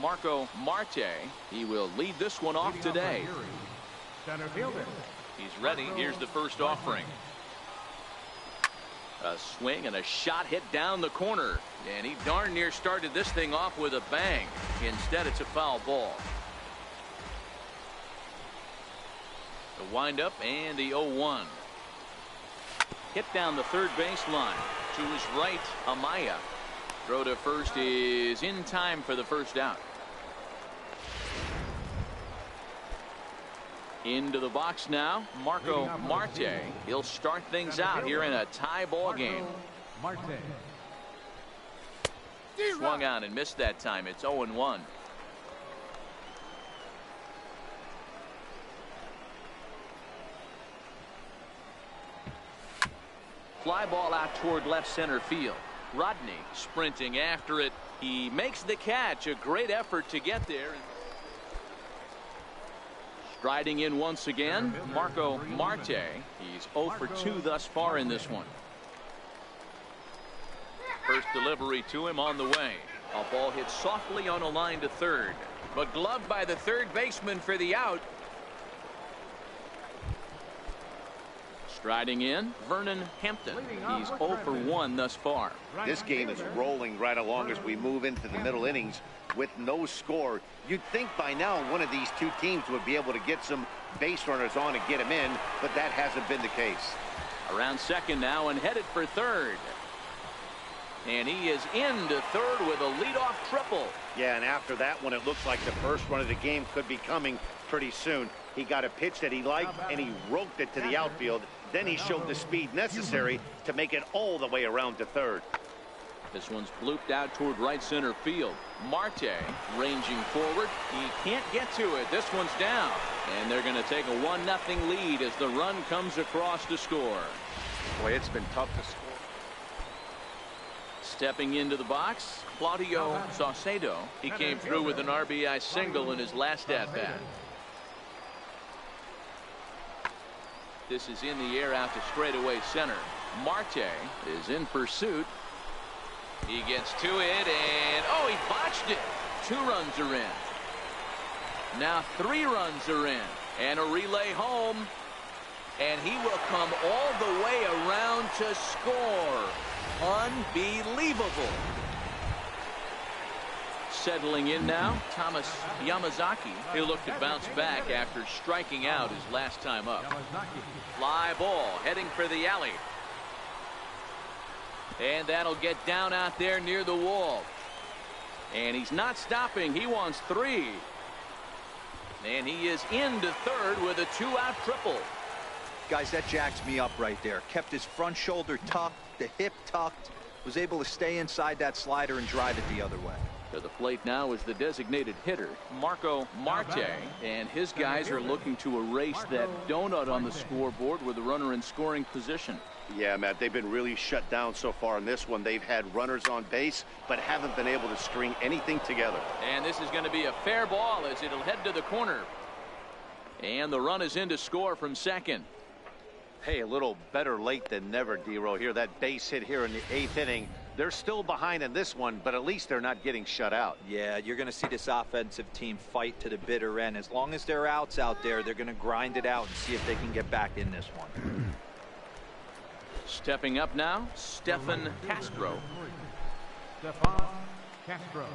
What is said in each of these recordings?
Marco Marte. He will lead this one off today. Center fielder. He's ready. Here's the first offering. A swing and a shot hit down the corner. And he darn near started this thing off with a bang. Instead, it's a foul ball. The windup and the 0-1. Hit down the third baseline. To his right, Amaya. Throw to first is in time for the first out. Into the box now, Marco Marte. He'll start things out here in a tie ball game. Marte. Swung on and missed that time. It's 0-1. Fly ball out toward left center field. Rodney sprinting after it. He makes the catch. A great effort to get there. Striding in once again, Marco Marte. He's 0 for 2 thus far in this one. First delivery to him on the way. A ball hit softly on a line to third, but gloved by the third baseman for the out. Striding in, Vernon Hampton. He's 0 for 1 thus far. This game is rolling right along as we move into the middle innings with no score. You'd think by now one of these two teams would be able to get some base runners on and get him in, but that hasn't been the case. Around second now and headed for third. And he is into third with a leadoff triple. Yeah, and after that one, it looks like the first run of the game could be coming pretty soon. He got a pitch that he liked, and he roped it to the outfield. Then he showed the speed necessary to make it all the way around to third. This one's blooped out toward right center field. Marte ranging forward. He can't get to it. This one's down. And they're going to take a 1-0 lead as the run comes across to score. Boy, it's been tough to score. Stepping into the box, Claudio Saucedo. He came through with an RBI single in his last at-bat. This is in the air out to straightaway center. Marte is in pursuit. He gets to it, and oh, he botched it. 2 runs are in. Now 3 runs are in, and a relay home, and he will come all the way around to score. Unbelievable. Settling in now, Thomas Yamazaki. He'll look to bounce back after striking out his last time up. Fly ball heading for the alley. And that'll get down out there near the wall. And he's not stopping. He wants 3. And he is into third with a 2-out triple. Guys, that jacks me up right there. Kept his front shoulder tucked, the hip tucked, was able to stay inside that slider and drive it the other way. To the plate now is the designated hitter, Marco Marte, and his guys are looking to erase that donut on the scoreboard with a runner in scoring position. Yeah, Matt, they've been really shut down so far in this one. They've had runners on base, but haven't been able to string anything together. And this is going to be a fair ball as it'll head to the corner. And the run is in to score from second. Hey, a little better late than never, D-Row here. That base hit here in the 8th inning. They're still behind in this one, but at least they're not getting shut out. Yeah, you're going to see this offensive team fight to the bitter end. As long as there are outs out there, they're going to grind it out and see if they can get back in this one. Stepping up now, Stefan Castro. Stefan Castro.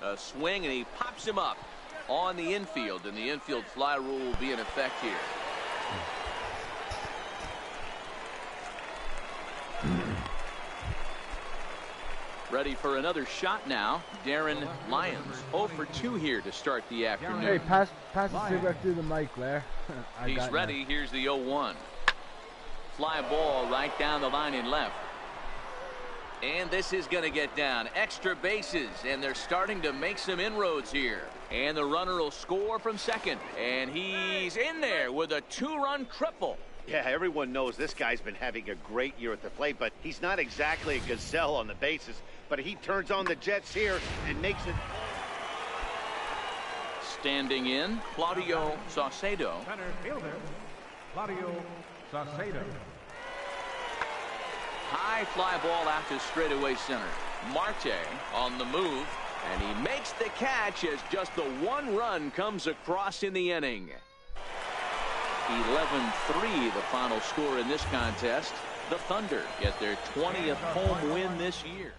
A swing, and he pops him up on the infield, and the infield fly rule will be in effect here. Ready for another shot now, Darren Lyons. 0 for 2 here to start the afternoon. Hey, pass the cigarette through the mic there. He's ready. Here's the 0-1. Fly ball right down the line in left. And this is going to get down. Extra bases, and they're starting to make some inroads here. And the runner will score from second. And he's in there with a 2-run triple. Yeah, everyone knows this guy's been having a great year at the plate, but he's not exactly a gazelle on the bases. But he turns on the Jets here and makes it. Standing in, Claudio Saucedo. Center fielder, Claudio Saucedo. High fly ball out to straightaway center. Marte on the move, and he makes the catch as just the one run comes across in the inning. 11-3 the final score in this contest. The Thunder get their 20th home win this year.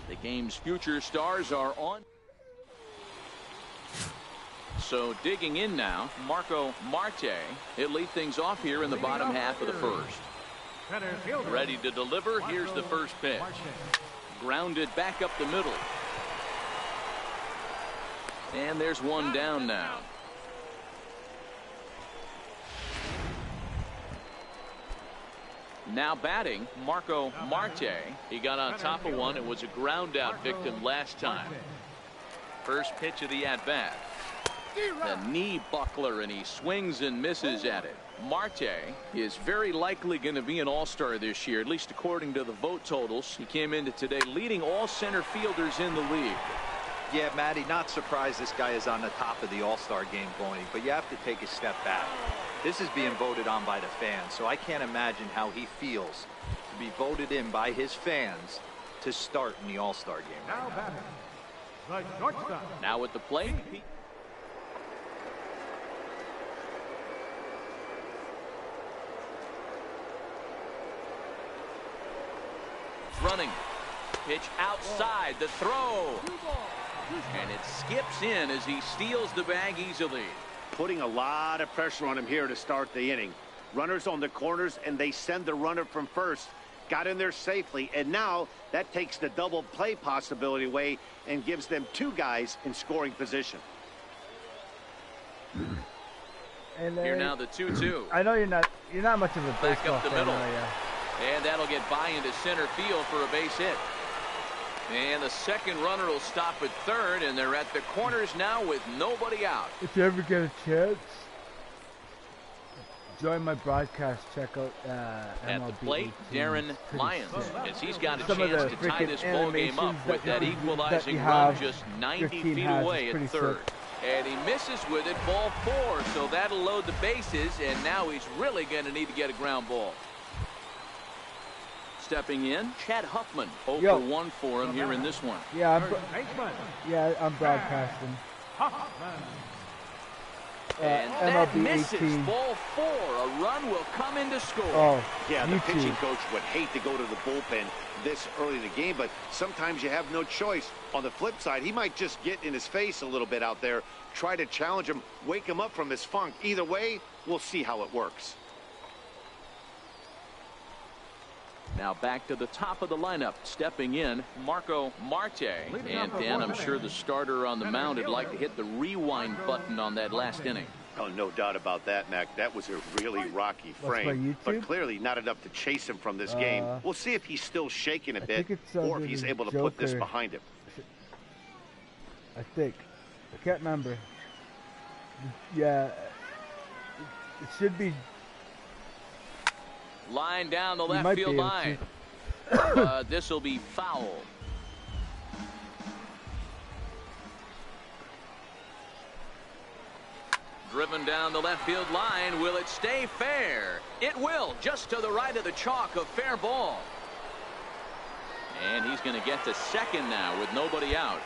The game's future stars are on. So digging in now, Marco Marte. He'll lead things off here in the bottom half of the first. Ready to deliver. Here's the first pitch. Grounded back up the middle. And there's one down now. Now batting, Marco Marte. He got on top of one. It was a ground out victim last time. First pitch of the at-bat. The knee buckler, and he swings and misses at it. Marte is very likely going to be an all-star this year, at least according to the vote totals. He came into today leading all center fielders in the league. Yeah, Matty, not surprised this guy is on the top of the all-star game voting, but you have to take a step back. This is being voted on by the fans, so I can't imagine how he feels to be voted in by his fans to start in the all-star game right now. Now at the plate. Running. Pitch outside. The throw. And it skips in as he steals the bag easily. Putting a lot of pressure on him here to start the inning. Runners on the corners, and they send the runner from first. Got in there safely, and now that takes the double play possibility away and gives them two guys in scoring position. And here now the 2-2. I know you're not much of a baseball back up the fan, middle. yeah. And that'll get by into center field for a base hit. And the second runner will stop at third, and they're at the corners now with nobody out. If you ever get a chance, join my broadcast. Check out At the plate, 18's Darren Lyons, as he's got a Some of chance the to tie this freaking ball game up animations with that that you equalizing have, run just 90 your team feet has, away is at pretty third. sick. And he misses with it, ball 4, so that'll load the bases, and now he's really going to need to get a ground ball. Stepping in, Chad Huffman, 0 for 1 for him here in this one. Yeah, I'm broadcasting. And that MLB misses, 18. ball 4. A run will come in to score. Oh, Yeah, the YouTube. pitching coach would hate to go to the bullpen this early in the game, but sometimes you have no choice. On the flip side, he might just get in his face a little bit out there, try to challenge him, wake him up from his funk. Either way, we'll see how it works. Now back to the top of the lineup. Stepping in, Marco Marte. And Dan, I'm sure the starter on the mound would like to hit the rewind button on that last inning. Oh, no doubt about that, Mac. That was a really rocky frame, but clearly not enough to chase him from this game. We'll see if he's still shaking a bit or if he's able to put this behind him. I think. I can't remember. Yeah, it should be. Line down the left might field be line. This will be foul. Driven down the left field line. Will it stay fair? It will. Just to the right of the chalk, a fair ball. And he's going to get to second now with nobody out.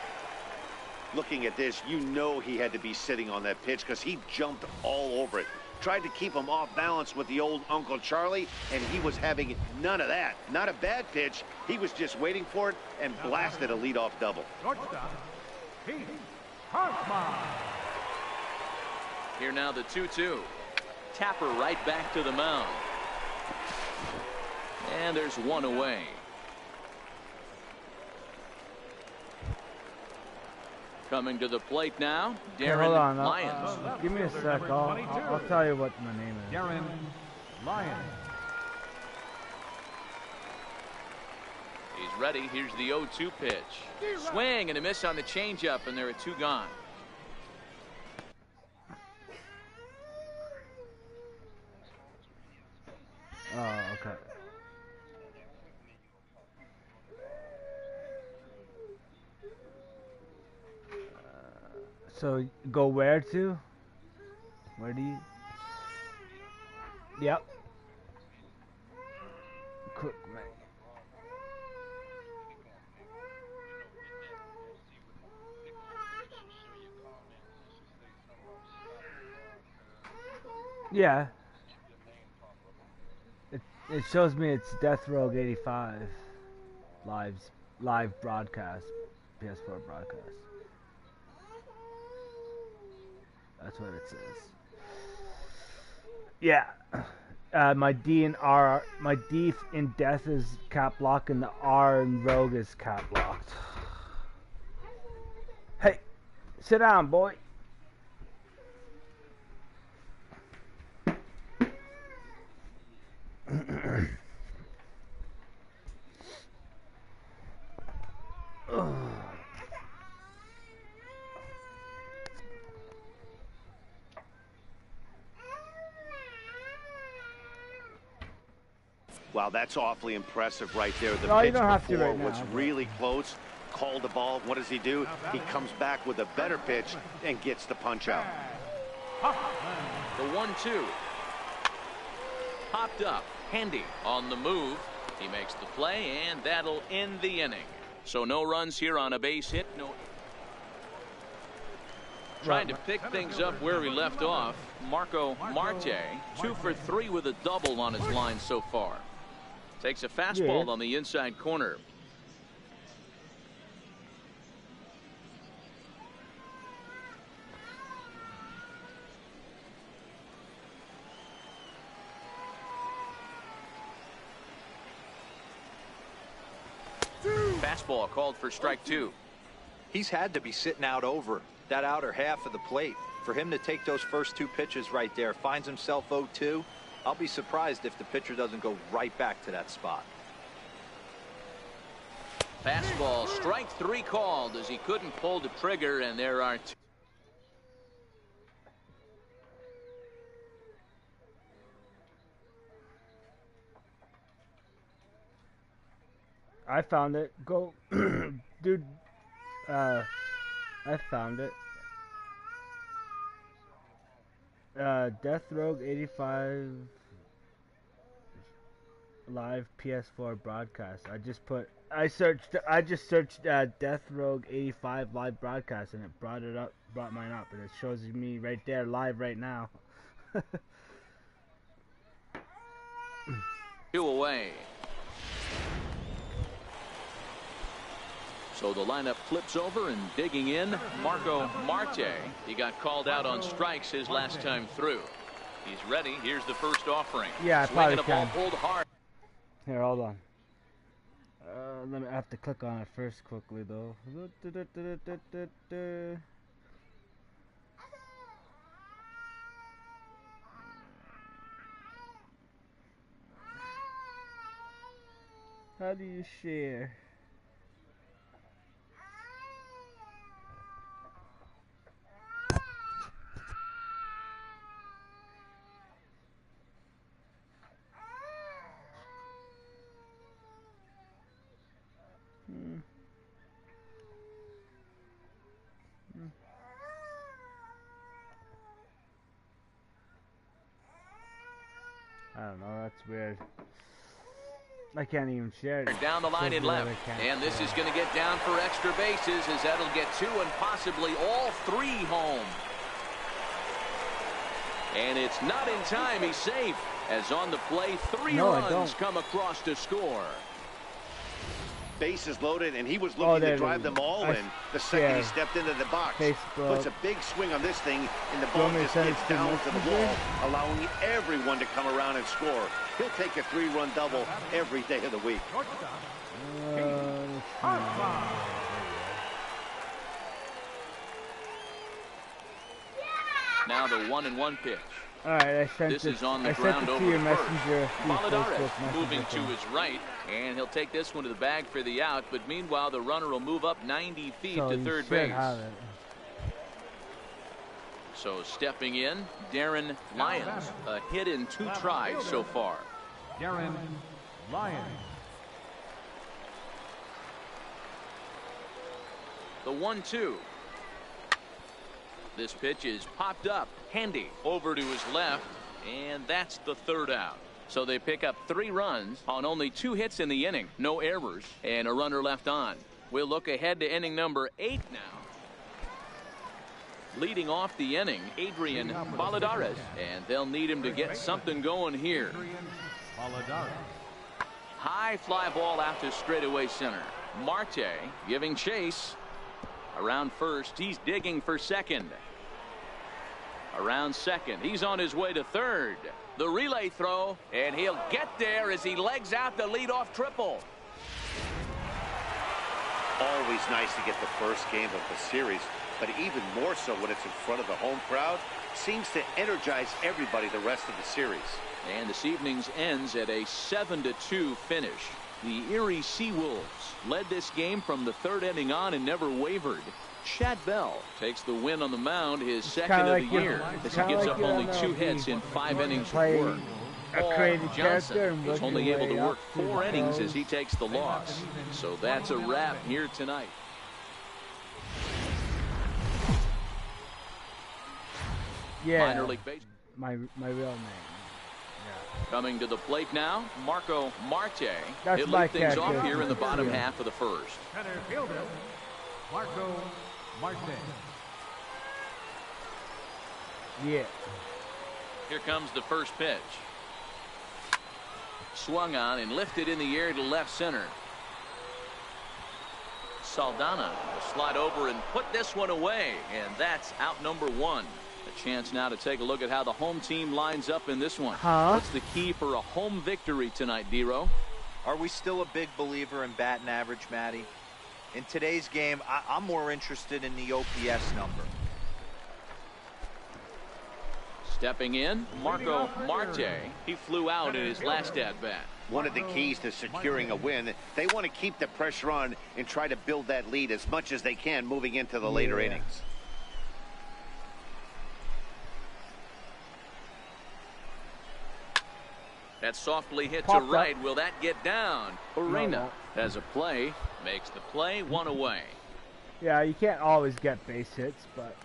Looking at this, you know he had to be sitting on that pitch because he jumped all over it. Tried to keep him off balance with the old Uncle Charlie, and he was having none of that. Not a bad pitch. He was just waiting for it and blasted a leadoff double. Shortstop, Pete Hartman. Here now the 2-2. Tapper right back to the mound. And there's one away. Coming to the plate now, Darren Hold on, Lyons. give me a sec. I'll tell you what my name is. Darren Lyons. He's ready. Here's the 0-2 pitch. Swing and a miss on the changeup, and there are two gone. Oh, okay. So go where to? Where do you? Yep. Quick, man. Yeah. It shows me it's DeathRogue85 live broadcast, PS4 broadcast. That's what it says. Yeah. My D in death is cap lock, and the R in rogue is cap locked. Hey, sit down, boy. Wow, that's awfully impressive right there. The No, you pitch don't have to before right now, was but- really close. Called the ball. What does he do? He comes back with a better pitch and gets the punch out. The 1-2. Popped up. Handy on the move. He makes the play, and that'll end the inning. So no runs here on a base hit. No. Trying to pick things up where he left off. Marco Marte, 2 for 3 with a double on his line so far. Takes a fastball on the inside corner. Fastball called for strike 2. He's had to be sitting out over that outer half of the plate. For him to take those first 2 pitches right there, finds himself 0-2. I'll be surprised if the pitcher doesn't go right back to that spot. Fastball, strike 3 called as he couldn't pull the trigger, and there are 2. I found it. Go, dude. I found it. DeathRogue85 live PS4 broadcast. I just searched DeathRogue85 live broadcast, and it brought mine up, and it shows me right there live right now. 2 away. So the lineup flips over, and digging in, Marco Marte. He got called out on strikes his last time through. He's ready. Here's the first offering. Yeah, I Swinging probably a ball can. pulled hard. Here, hold on. I have to click on it first quickly, though. How do you share? I don't know, that's weird. I can't even share it. Down the line in left. And this is going to get down for extra bases as that'll get 2 and possibly all 3 home. And it's not in time. He's safe. As on the play, 3 runs come across to score. Bases loaded, and he was looking to drive them all in the second he stepped into the box. Puts a big swing on this thing, and the ball just gets down to the wall, allowing everyone to come around and score. He'll take a 3-run double every day of the week. Now the 1-1 pitch. All right, I sent this is on the ground over your the messenger. Valadares moving to his right, and he'll take this one to the bag for the out. But meanwhile, the runner will move up 90 feet to third base. So stepping in, Darren Lyons, a hit in 2 tries so far. Darren Lyons. The 1-2. This pitch is popped up, handy, over to his left, and that's the 3rd out. So they pick up 3 runs on only 2 hits in the inning, no errors, and a runner left on. We'll look ahead to inning number 8 now. Leading off the inning, Adrian Valadares, and they'll need him to get something going here. High fly ball out to straightaway center. Marte giving chase. Around first, he's digging for second. Around second, he's on his way to third. The relay throw, and he'll get there as he legs out the leadoff triple. Always nice to get the first game of the series, but even more so when it's in front of the home crowd. Seems to energize everybody the rest of the series. And this evening's ends at a 7-2 finish. The Erie Seawolves led this game from the 3rd inning on and never wavered. Chad Bell takes the win on the mound, his second of the year, as he gives up only 2 hits in 5 innings of work. Paul Johnson was only able to work 4 innings as he takes the loss. So that's a wrap here tonight. Yeah, Minor League Baseball. my real name. Coming to the plate now, Marco Marte. That's He'll my lead things character. off here in the bottom half of the first. Center fielder, Marco Marte. Yeah. Here comes the first pitch. Swung on and lifted in the air to left center. Saldana will slide over and put this one away, and that's out number 1. A chance now to take a look at how the home team lines up in this one. What's the key for a home victory tonight, D-Row? Are we still a big believer in batting average, Matty? In today's game, I'm more interested in the OPS number. Stepping in, Marco Marte. He flew out in his last at-bat. One of the keys to securing a win, they want to keep the pressure on and try to build that lead as much as they can moving into the later innings. That softly hit to right. Will that get down? Arena has a play. Makes the play, 1 away. Yeah, you can't always get base hits, but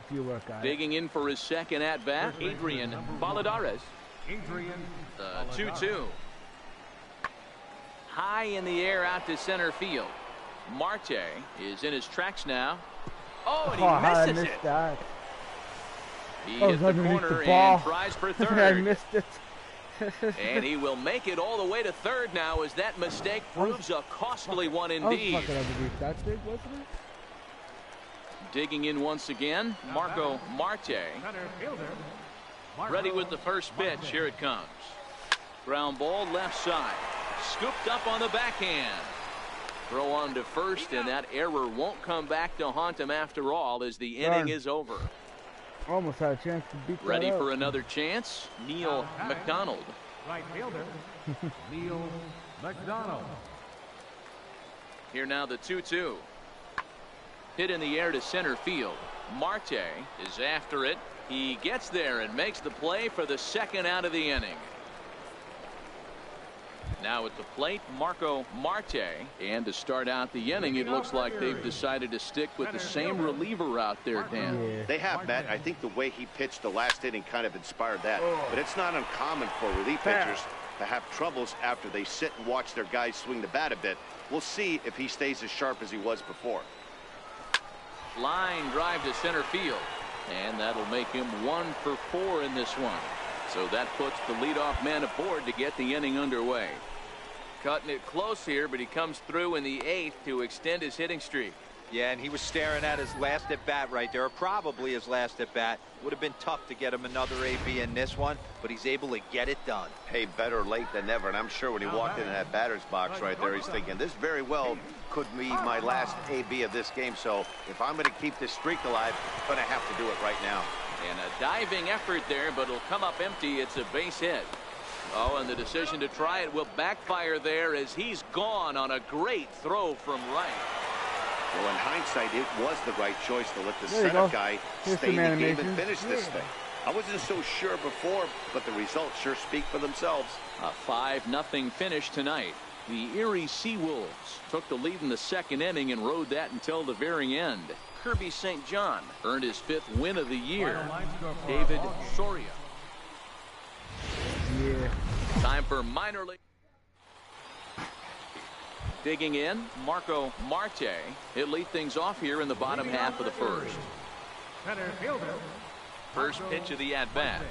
if you work on it. Digging in for his second at-bat, Adrian Valadares. The 2-2. High in the air out to center field. Marte is in his tracks now. Oh, and he misses it. That. He hit the corner and tries for third. I missed it. And he will make it all the way to third now as that mistake proves a costly one indeed. I was fucking underneath that big, wasn't it? Digging in once again, Marco Marte. Ready with the first pitch. Here it comes. Ground ball left side. Scooped up on the backhand. Throw on to first, and that error won't come back to haunt him after all as the inning is over. Almost had a chance to beat that Ready out. for another chance, Neil McDonald. Right fielder, Neil McDonald. Here now the 2-2. Hit in the air to center field. Marte is after it. He gets there and makes the play for the second out of the inning. Now at the plate, Marco Marte. And to start out the inning, it looks like they've decided to stick with the same reliever out there, Dan. Yeah. They have, Matt. I think the way he pitched the last inning kind of inspired that. But it's not uncommon for relief pitchers to have troubles after they sit and watch their guys swing the bat a bit. We'll see if he stays as sharp as he was before. Line drive to center field, and that'll make him 1 for 4 in this one. So that puts the leadoff man aboard to get the inning underway. Cutting it close here, but he comes through in the 8th to extend his hitting streak. Yeah, and he was staring at his last at bat right there, or probably his last at bat. Would have been tough to get him another AB in this one, but he's able to get it done. Hey, better late than never. And I'm sure when he walked into that batter's box right there, he's thinking, this very well could be my last AB of this game. So if I'm going to keep this streak alive, I'm going to have to do it right now. And a diving effort there, but it'll come up empty. It's a base hit. Oh, and the decision to try it will backfire there as he's gone on a great throw from right. Well, in hindsight, it was the right choice to let the setup guy stay in the game and finish this thing. I wasn't so sure before, but the results sure speak for themselves. A 5-0 finish tonight. The Erie Seawolves took the lead in the 2nd inning and rode that until the very end. Kirby St. John earned his 5th win of the year. David Soria. Yeah. Time for minor league. Digging in, Marco Marte. He'll lead things off here in the bottom half of the first. Center fielder. First pitch of the at-bat.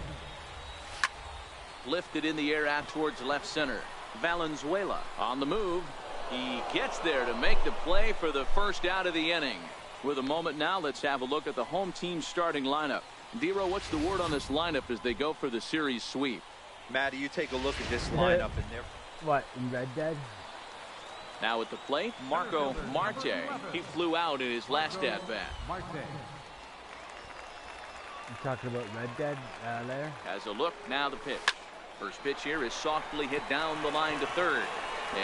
Lifted in the air out towards left center. Valenzuela on the move. He gets there to make the play for the first out of the inning. With a moment now, let's have a look at the home team starting lineup. Dero, what's the word on this lineup as they go for the series sweep? Matty, you take a look at this lineup and they're... What, in Red Dead? Now at the plate, Marco Marte. He flew out in his last at-bat. Marte. You talking about Red Dead there? Has a look, now the pitch. First pitch here is softly hit down the line to third.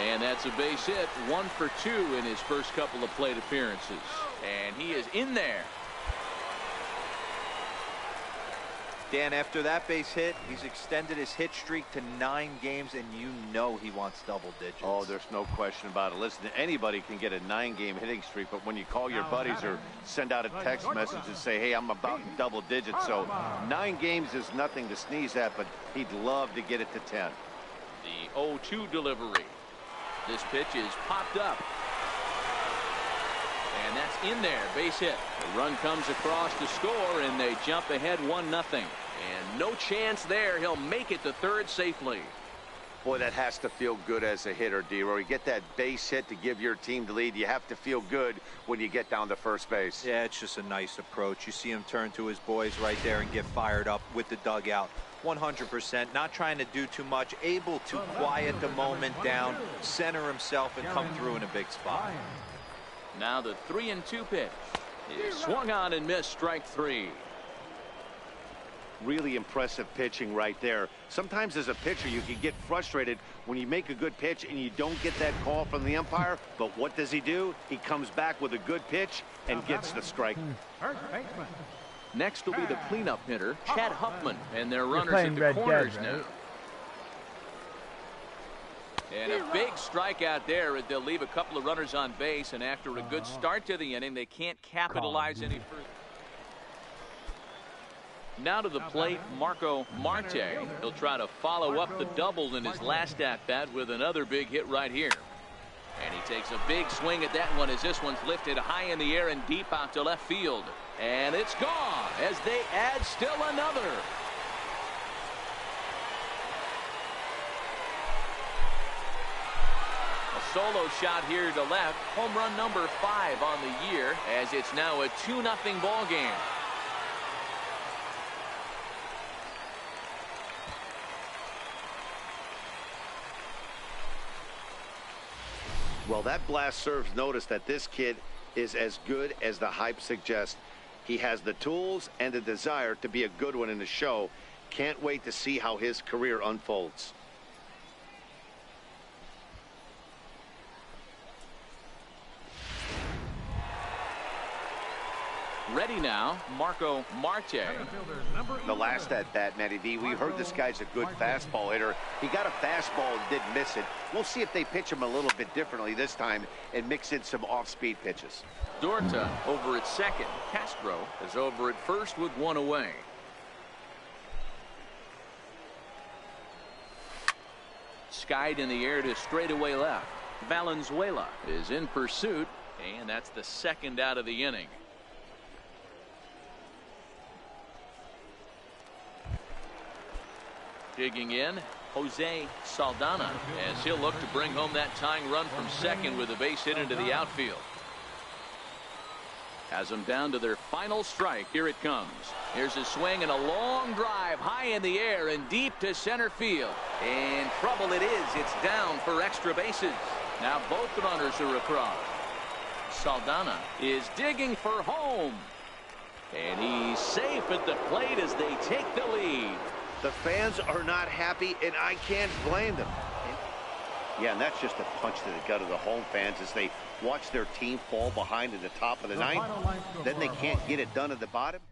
And that's a base hit, 1 for 2 in his first couple of plate appearances. And he is in there. Dan, after that base hit, he's extended his hit streak to 9 games, and you know he wants double digits. Oh, there's no question about it. Listen, anybody can get a 9-game hitting streak, but when you call your buddies or send out a text message and say, hey, I'm about in double digits, so 9 games is nothing to sneeze at, but he'd love to get it to 10. The 0-2 delivery. This pitch is popped up. And that's in there, base hit. The run comes across to score, and they jump ahead 1-0. And no chance there. He'll make it to third safely. Boy, that has to feel good as a hitter, D-Roy. You get that base hit to give your team the lead. You have to feel good when you get down to first base. Yeah, it's just a nice approach. You see him turn to his boys right there and get fired up with the dugout. 100%, not trying to do too much, able to quiet the moment down, center himself, and come through in a big spot. Now the 3-2 pitch is swung on and missed, strike 3. Really impressive pitching right there. Sometimes as a pitcher you can get frustrated when you make a good pitch and you don't get that call from the umpire, but what does he do? He comes back with a good pitch and gets the strike. First baseman. Next will be the cleanup hitter, Chad Huffman, and their runners playing at the Red corners Dead, now. right? And a big strikeout there. They'll leave a couple of runners on base, and after a good start to the inning, they can't capitalize any further. Now to the plate, Marco Marte. He'll try to follow up the double in his last at-bat with another big hit right here. And he takes a big swing at that one as this one's lifted high in the air and deep out to left field. And it's gone as they add still another. A solo shot here to left. Home run number 5 on the year as it's now a 2-0 ball game. Well, that blast serves notice that this kid is as good as the hype suggests. He has the tools and the desire to be a good one in the show. Can't wait to see how his career unfolds. Ready now, Marco Marte. The last at-bat, Matty D, we heard this guy's a good fastball hitter. He got a fastball and did miss it. We'll see if they pitch him a little bit differently this time and mix in some off-speed pitches. Dorta over at second. Castro is over at first with 1 away. skied in the air to straightaway left. Valenzuela is in pursuit, and that's the second out of the inning. Digging in, Jose Saldana, as he'll look to bring home that tying run from second with a base hit into the outfield. Has them down to their final strike. Here it comes. Here's a swing and a long drive high in the air and deep to center field. And trouble it is. It's down for extra bases. Now both runners are across. Saldana is digging for home. And he's safe at the plate as they take the lead. The fans are not happy, and I can't blame them. Yeah, and that's just a punch to the gut of the home fans as they watch their team fall behind at the top of the ninth. Then they can't get it done at the bottom.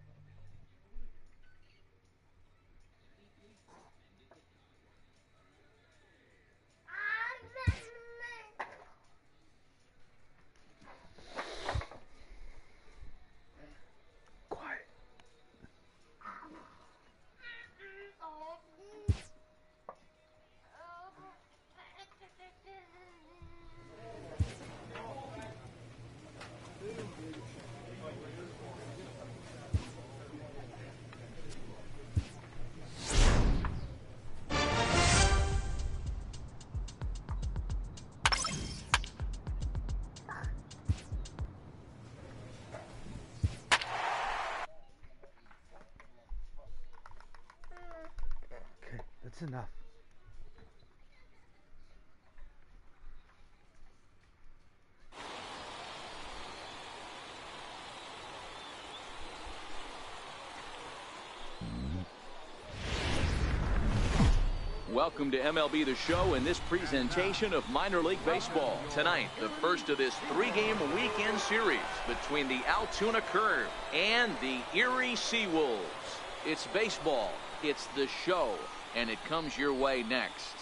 That's enough. Welcome to MLB The Show and this presentation of minor league baseball. Tonight, the first of this three-game weekend series between the Altoona Curve and the Erie Seawolves. It's baseball, it's the show, and it comes your way next.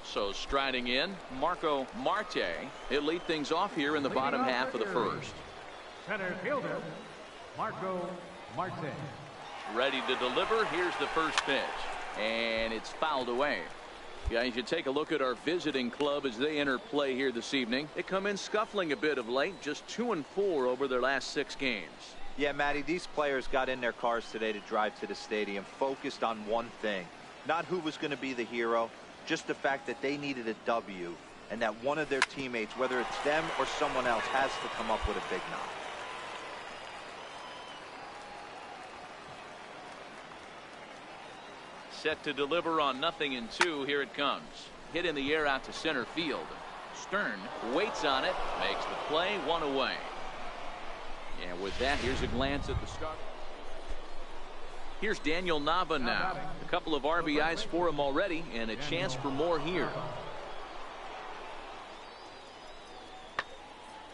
So striding in, Marco Marte. He'll lead things off here in the bottom half of the first. Center fielder, Marco Marte. Ready to deliver. Here's the first pitch. And it's fouled away. Guys, you take a look at our visiting club as they enter play here this evening. They come in scuffling a bit of late, just 2-4 over their last 6 games. Yeah, Matty, these players got in their cars today to drive to the stadium, focused on one thing. Not who was going to be the hero, just the fact that they needed a W, and that one of their teammates, whether it's them or someone else, has to come up with a big knock. Set to deliver on 0-2. Here it comes. Hit in the air out to center field. Stern waits on it, makes the play, 1 away. And with that, here's a glance at the start. Here's Daniel Nava now. A couple of RBIs for him already, and a chance for more here.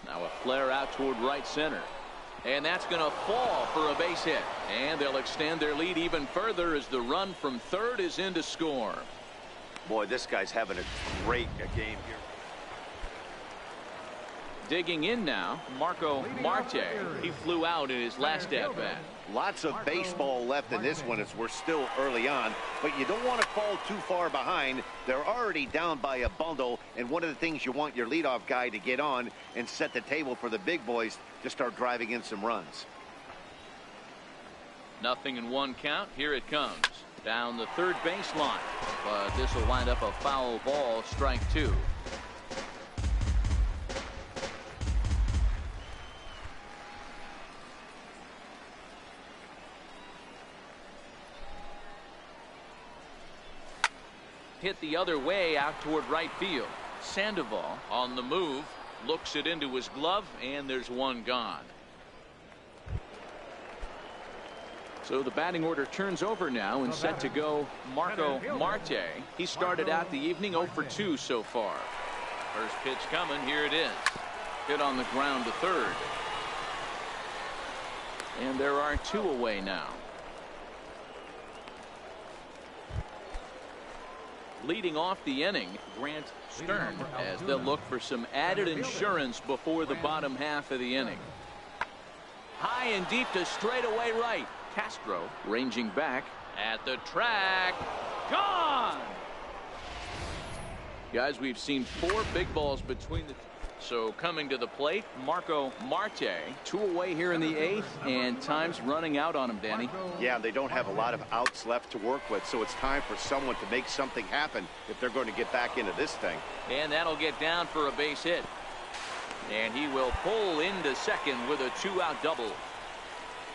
Now a flare out toward right center. And that's going to fall for a base hit. And they'll extend their lead even further as the run from third is in to score. Boy, this guy's having a great game here. Digging in now, Marco Marte. He flew out in his last at-bat. Lots of baseball left in this one as we're still early on, but you don't want to fall too far behind. They're already down by a bundle, and one of the things you want your leadoff guy to get on and set the table for the big boys to start driving in some runs. 0-1 count. Here it comes. Down the third baseline. But this will wind up a foul ball, strike 2. Hit the other way out toward right field. Sandoval on the move, looks it into his glove, and there's one gone. So the batting order turns over now and set to go Marco Marte. He started out the evening 0 for 2 so far. First pitch coming. Here it is. Hit on the ground to third. And there are 2 away now. Leading off the inning, Grant Stern, as they'll look for some added insurance before the bottom half of the inning. high and deep to straightaway right. Castro ranging back at the track. Gone! Guys, we've seen 4 big balls between the two. So coming to the plate, Marco Marte. 2 away here in the 8th, and time's running out on him, Danny. Yeah, they don't have a lot of outs left to work with, so it's time for someone to make something happen if they're going to get back into this thing. And that'll get down for a base hit. And he will pull into second with a 2-out double.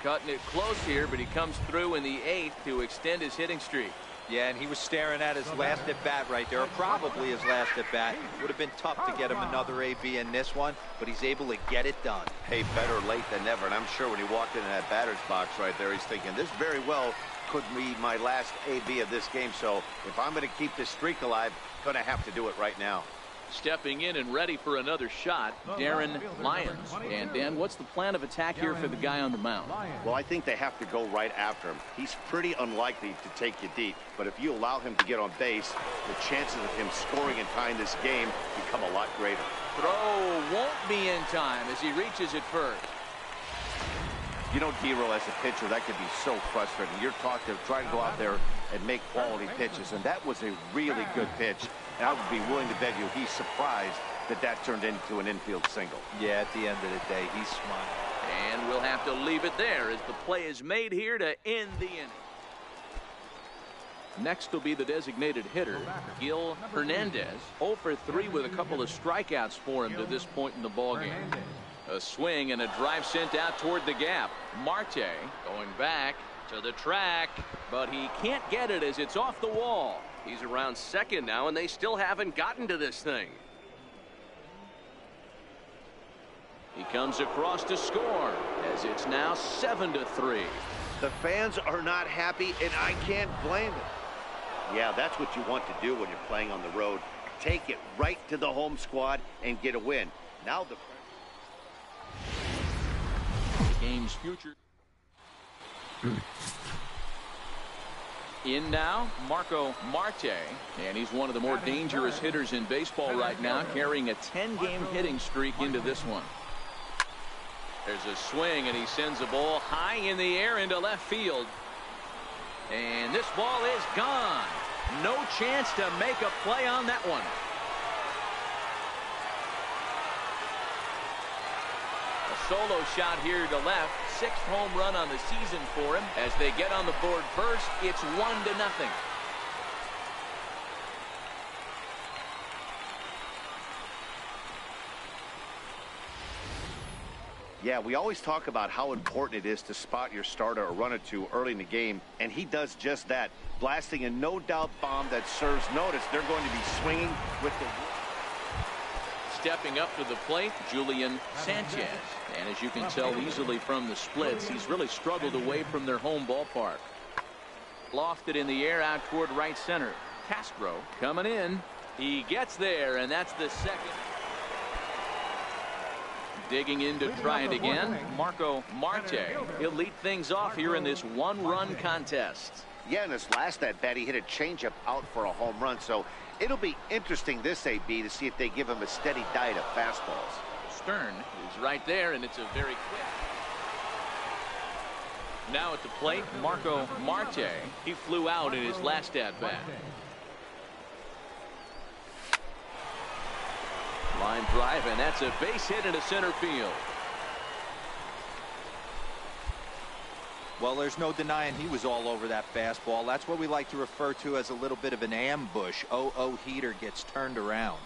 Cutting it close here, but he comes through in the 8th to extend his hitting streak. Yeah, and he was staring at his last at-bat right there, or probably his last at-bat. Would have been tough to get him another AB in this one, but he's able to get it done. Hey, better late than never, and I'm sure when he walked into that batter's box right there, he's thinking, this very well could be my last AB of this game, so if I'm going to keep this streak alive, going to have to do it right now. Stepping in and ready for another shot, Darren Lyons. And Dan, what's the plan of attack here for the guy on the mound? Well, I think they have to go right after him. He's pretty unlikely to take you deep, but if you allow him to get on base, the chances of him scoring and tying this game become a lot greater. Throw won't be in time as he reaches it first. You know, D-Roll, as a pitcher, that could be so frustrating. You're trying to go out there and make quality pitches, and that was a really good pitch. And I would be willing to bet you he's surprised that turned into an infield single. Yeah, at the end of the day, he's smiling. And we'll have to leave it there as the play is made here to end the inning. Next will be the designated hitter, Gil Hernandez. 0 for 3 with a couple of strikeouts for him to this point in the ballgame. A swing and a drive sent out toward the gap. Marte going back to the track, but he can't get it as it's off the wall. He's around second now, and they still haven't gotten to this thing. He comes across to score as it's now 7-3. The fans are not happy, and I can't blame them. Yeah, that's what you want to do when you're playing on the road. Take it right to the home squad and get a win. Now the game's future. In now, Marco Marte, and he's one of the more dangerous hitters in baseball right now, carrying a 10-game hitting streak into this one. There's a swing, and he sends a ball high in the air into left field. And this ball is gone. No chance to make a play on that one. Solo shot here to left. 6th home run on the season for him. As they get on the board first, it's 1-0. Yeah, we always talk about how important it is to spot your starter or run it to early in the game, and he does just that, blasting a no-doubt bomb that serves notice. They're going to be swinging with the... Stepping up to the plate, Julian Sanchez. And as you can tell easily from the splits, he's really struggled away from their home ballpark. Lofted in the air out toward right center. Castro coming in. He gets there, and that's the second. Digging in to try it again, Marco Marte. He'll lead things off here in this one-run contest. Yeah, in his last at-bat, he hit a changeup out for a home run, so it'll be interesting this AB to see if they give him a steady diet of fastballs. Stern is right there, and it's a very quick. Now at the plate, Marco Marte. He flew out in his last at-bat. Line drive, and that's a base hit into center field. Well, there's no denying he was all over that fastball. That's what we like to refer to as a little bit of an ambush. 0-0 heater gets turned around.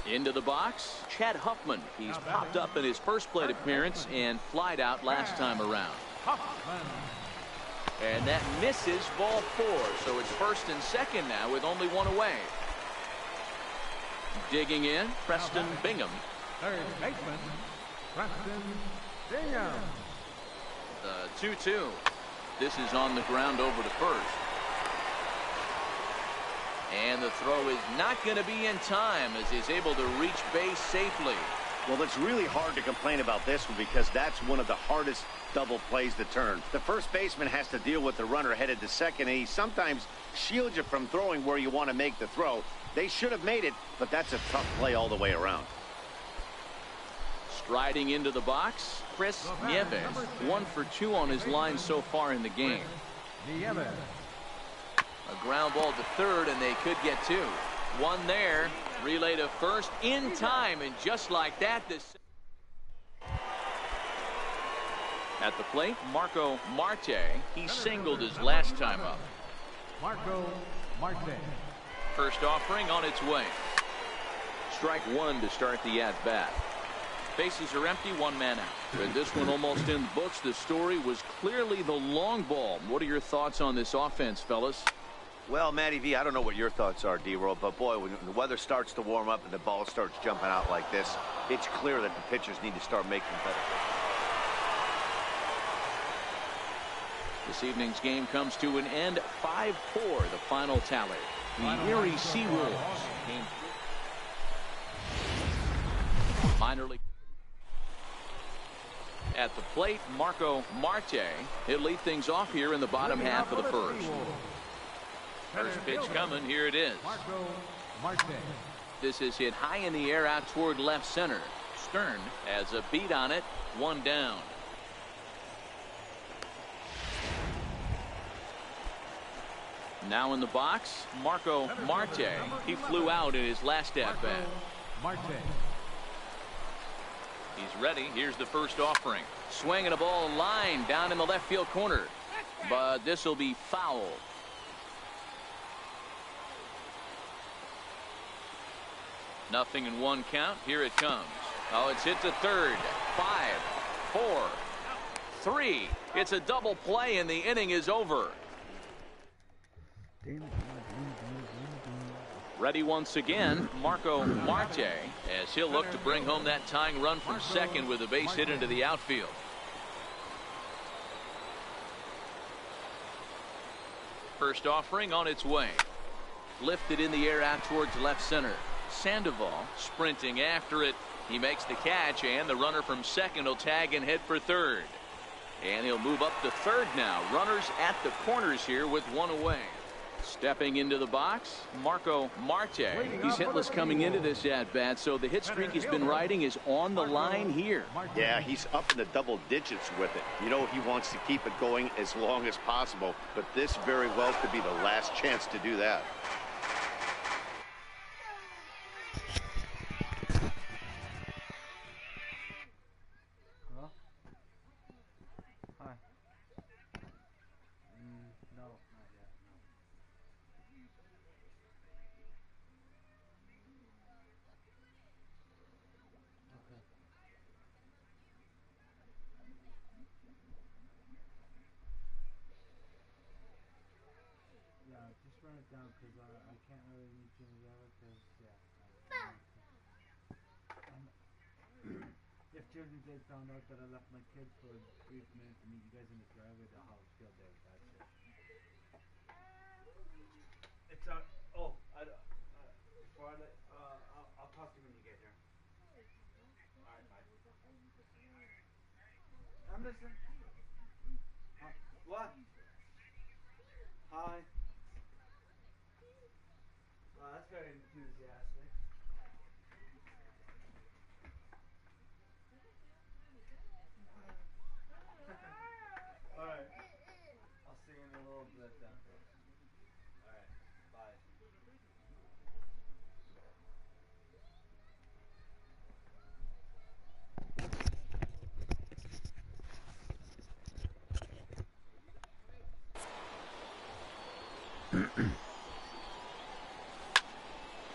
Into the box, Chad Huffman. He's popped up in his first plate appearance and flied out last time around. And that misses ball 4, so it's 1st and 2nd now with only 1 away. Digging in, Preston Bingham. Third baseman, Preston Bingham. The 2-2. This is on the ground over to first. And the throw is not going to be in time as he's able to reach base safely. Well, it's really hard to complain about this one because that's one of the hardest double plays to turn. The first baseman has to deal with the runner headed to second, and he sometimes shields you from throwing where you want to make the throw. They should have made it, but that's a tough play all the way around. Riding into the box, Chris Nieves, 1 for 2 on his line so far in the game. Nieves. A ground ball to third, and they could get 2. 1 there, relay to first in time, and just like that, this. At the plate, Marco Marte. He singled his last time up. Marco Marte. First offering on its way. Strike 1 to start the at-bat. Bases are empty, 1 man out. With this one almost in the books, the story was clearly the long ball. What are your thoughts on this offense, fellas? Well, Matty V, I don't know what your thoughts are, D-Roll, but boy, when the weather starts to warm up and the ball starts jumping out like this, it's clear that the pitchers need to start making better. This evening's game comes to an end, 5-4, the final tally. The Erie Seawolves came minor league. At the plate, Marco Marte. He'll lead things off here in the bottom half of the first. First pitch coming, here it is. Marco Marte. This is hit high in the air out toward left center. Stern has a beat on it, 1 down. Now in the box, Marco Marte. He flew out in his last at-bat. Marte. He's ready. Here's the first offering. Swinging a ball line down in the left field corner. But this will be foul. Nothing in 1 count. Here it comes. Oh, it's hit to third. 5, 4, 3. It's a double play and the inning is over. Ready once again, Marco Marte, as he'll look to bring home that tying run from second with a base hit into the outfield. First offering on its way. Lifted in the air out towards left center. Sandoval sprinting after it. He makes the catch, and the runner from second will tag and head for third. And he'll move up to third now. Runners at the corners here with 1 away. Stepping into the box, Marco Marte. He's hitless coming into this at-bat, so the hit streak he's been riding is on the line here. Yeah, he's up in the double digits with it. You know, he wants to keep it going as long as possible, but this very well could be the last chance to do that. Hello? Hi. No, not yet. Okay. Yeah, just run it down because I can't really reach in together because, yeah. If Children's Day found out that I left my kids for a brief minute to meet you guys in the driveway, they'll have a field day. That's it. It's oh, before I let, I'll talk to you when you get here. Alright, bye. I'm listening. What? Hi. Wow, that's very enthusiastic. Alright. I'll see you in a little bit then. Alright. Bye.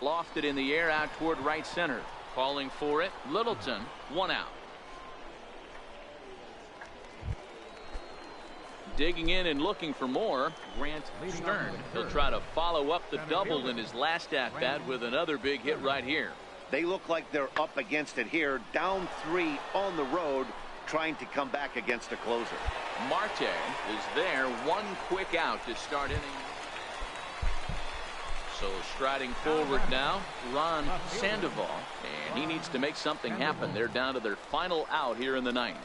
Lofted in the air out toward right center. Calling for it, Littleton, 1 out. Digging in and looking for more, Grant Stern. He'll try to follow up the double in his last at-bat with another big hit right here. They look like they're up against it here, down 3 on the road, trying to come back against a closer. Marte is there, 1 quick out to start inning. So striding forward now, Ron Sandoval, and he needs to make something happen. They're down to their final out here in the 9th.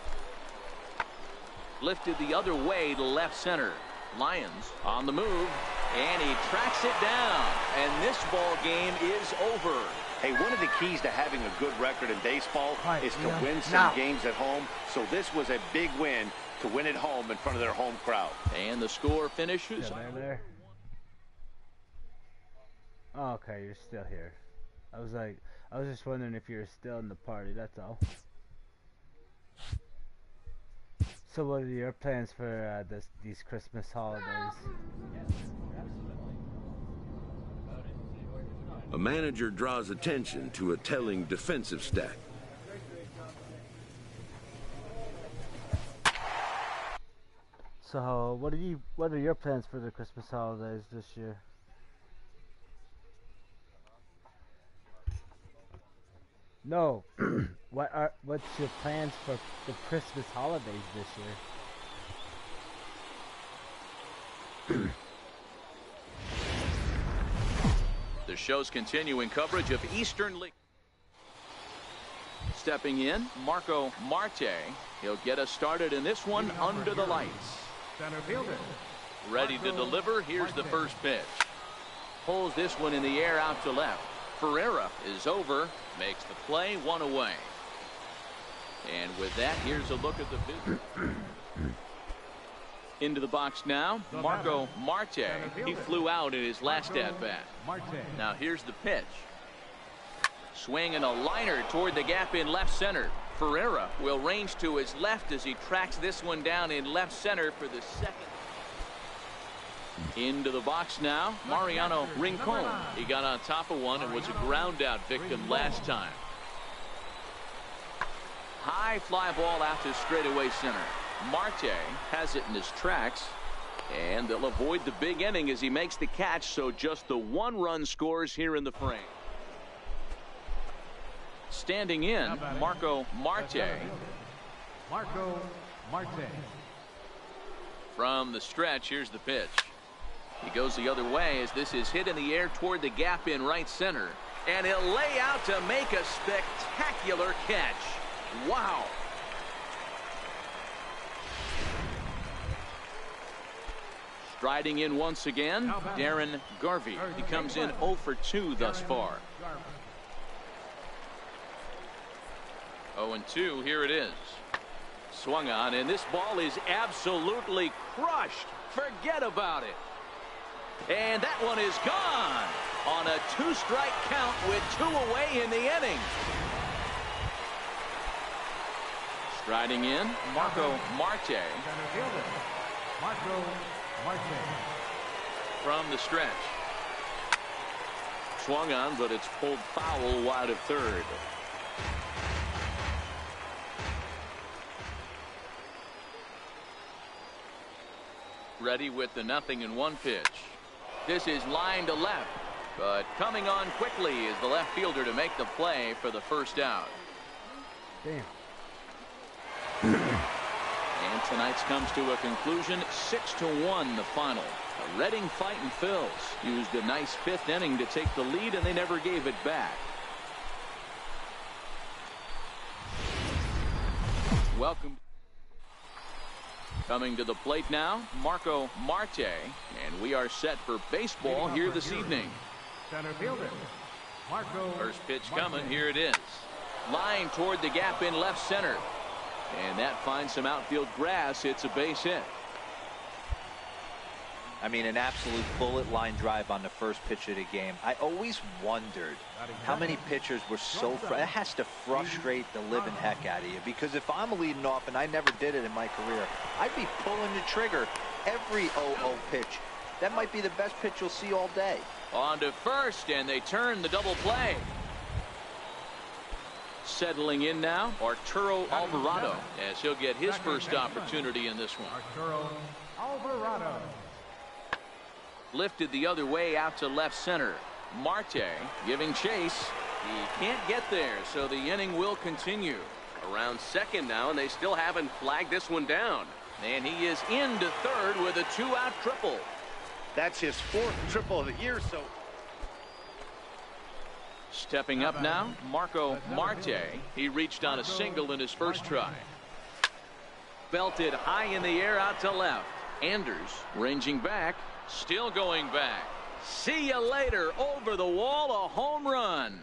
Lifted the other way to left center. Lyons on the move, and he tracks it down. And this ball game is over. Hey, one of the keys to having a good record in baseball is to win some games at home. So this was a big win to win at home in front of their home crowd. And the score finishes. There. Oh, okay, you're still here. I was just wondering if you're still in the party, that's all. So what are your plans for these Christmas holidays? A manager draws attention to a telling defensive stat. So what are your plans for the Christmas holidays this year? No. What's your plans for the Christmas holidays this year? The show's continuing coverage of Eastern League. Stepping in, Marco Marte. He'll get us started in this one under the lights. Center fielder. Ready to deliver. Here's the first pitch. Pulls this one in the air out to left. Ferreira is over. Makes the play, 1 away. And with that, here's a look at the business. Into the box now, Marco Marte. He flew out in his last at-bat. Now here's the pitch. Swing and a liner toward the gap in left center. Ferreira will range to his left as he tracks this one down in left center for the second. Into the box now, Mariano Rincon. He got on top of one and was a ground out victim last time. High fly ball out to straightaway center. Marte has it in his tracks, and they'll avoid the big inning as he makes the catch, so just the 1-run scores here in the frame. Standing in, Marco Marte. Marco Marte. From the stretch, here's the pitch. He goes the other way as this is hit in the air toward the gap in right center, and he'll lay out to make a spectacular catch. Wow. Striding in once again, Darren Garvey. He comes in 0 for 2 thus far. 0-2, here it is. Swung on, and this ball is absolutely crushed. Forget about it. And that one is gone on a 2-strike count with 2 away in the inning. Striding in, Marco Marte. Marco Marte. From the stretch. Swung on, but it's pulled foul wide of third. Ready with the 0-1 pitch. This is line to left, but coming on quickly is the left fielder to make the play for the first out. Damn. And tonight's comes to a conclusion, 6-1 the final. A Reading fighting Phils used a nice 5th inning to take the lead, and they never gave it back. Welcome. Coming to the plate now, Marco Marte, and we are set for baseball here this evening. Center fielder. Marco. First pitch coming, here it is. Line toward the gap in left center. And that finds some outfield grass. It's a base hit. I mean, an absolute bullet line drive on the first pitch of the game. I always wondered how many pitchers were so it has to frustrate the living heck out of you, because if I'm leading off, and I never did it in my career, I'd be pulling the trigger every 0-0 pitch. That might be the best pitch you'll see all day. On to first, and they turn the double play. Settling in now, Arturo Alvarado, as he'll get his first opportunity in this one. Arturo Alvarado. Lifted the other way out to left center. Marte giving chase. He can't get there, so the inning will continue. Around second now, and they still haven't flagged this one down. And he is into third with a 2-out triple. That's his 4th triple of the year, so. Stepping up now, Marco Marte. He reached on a single in his first try. Belted high in the air out to left. Anders ranging back, still going back. See you later, over the wall, a home run.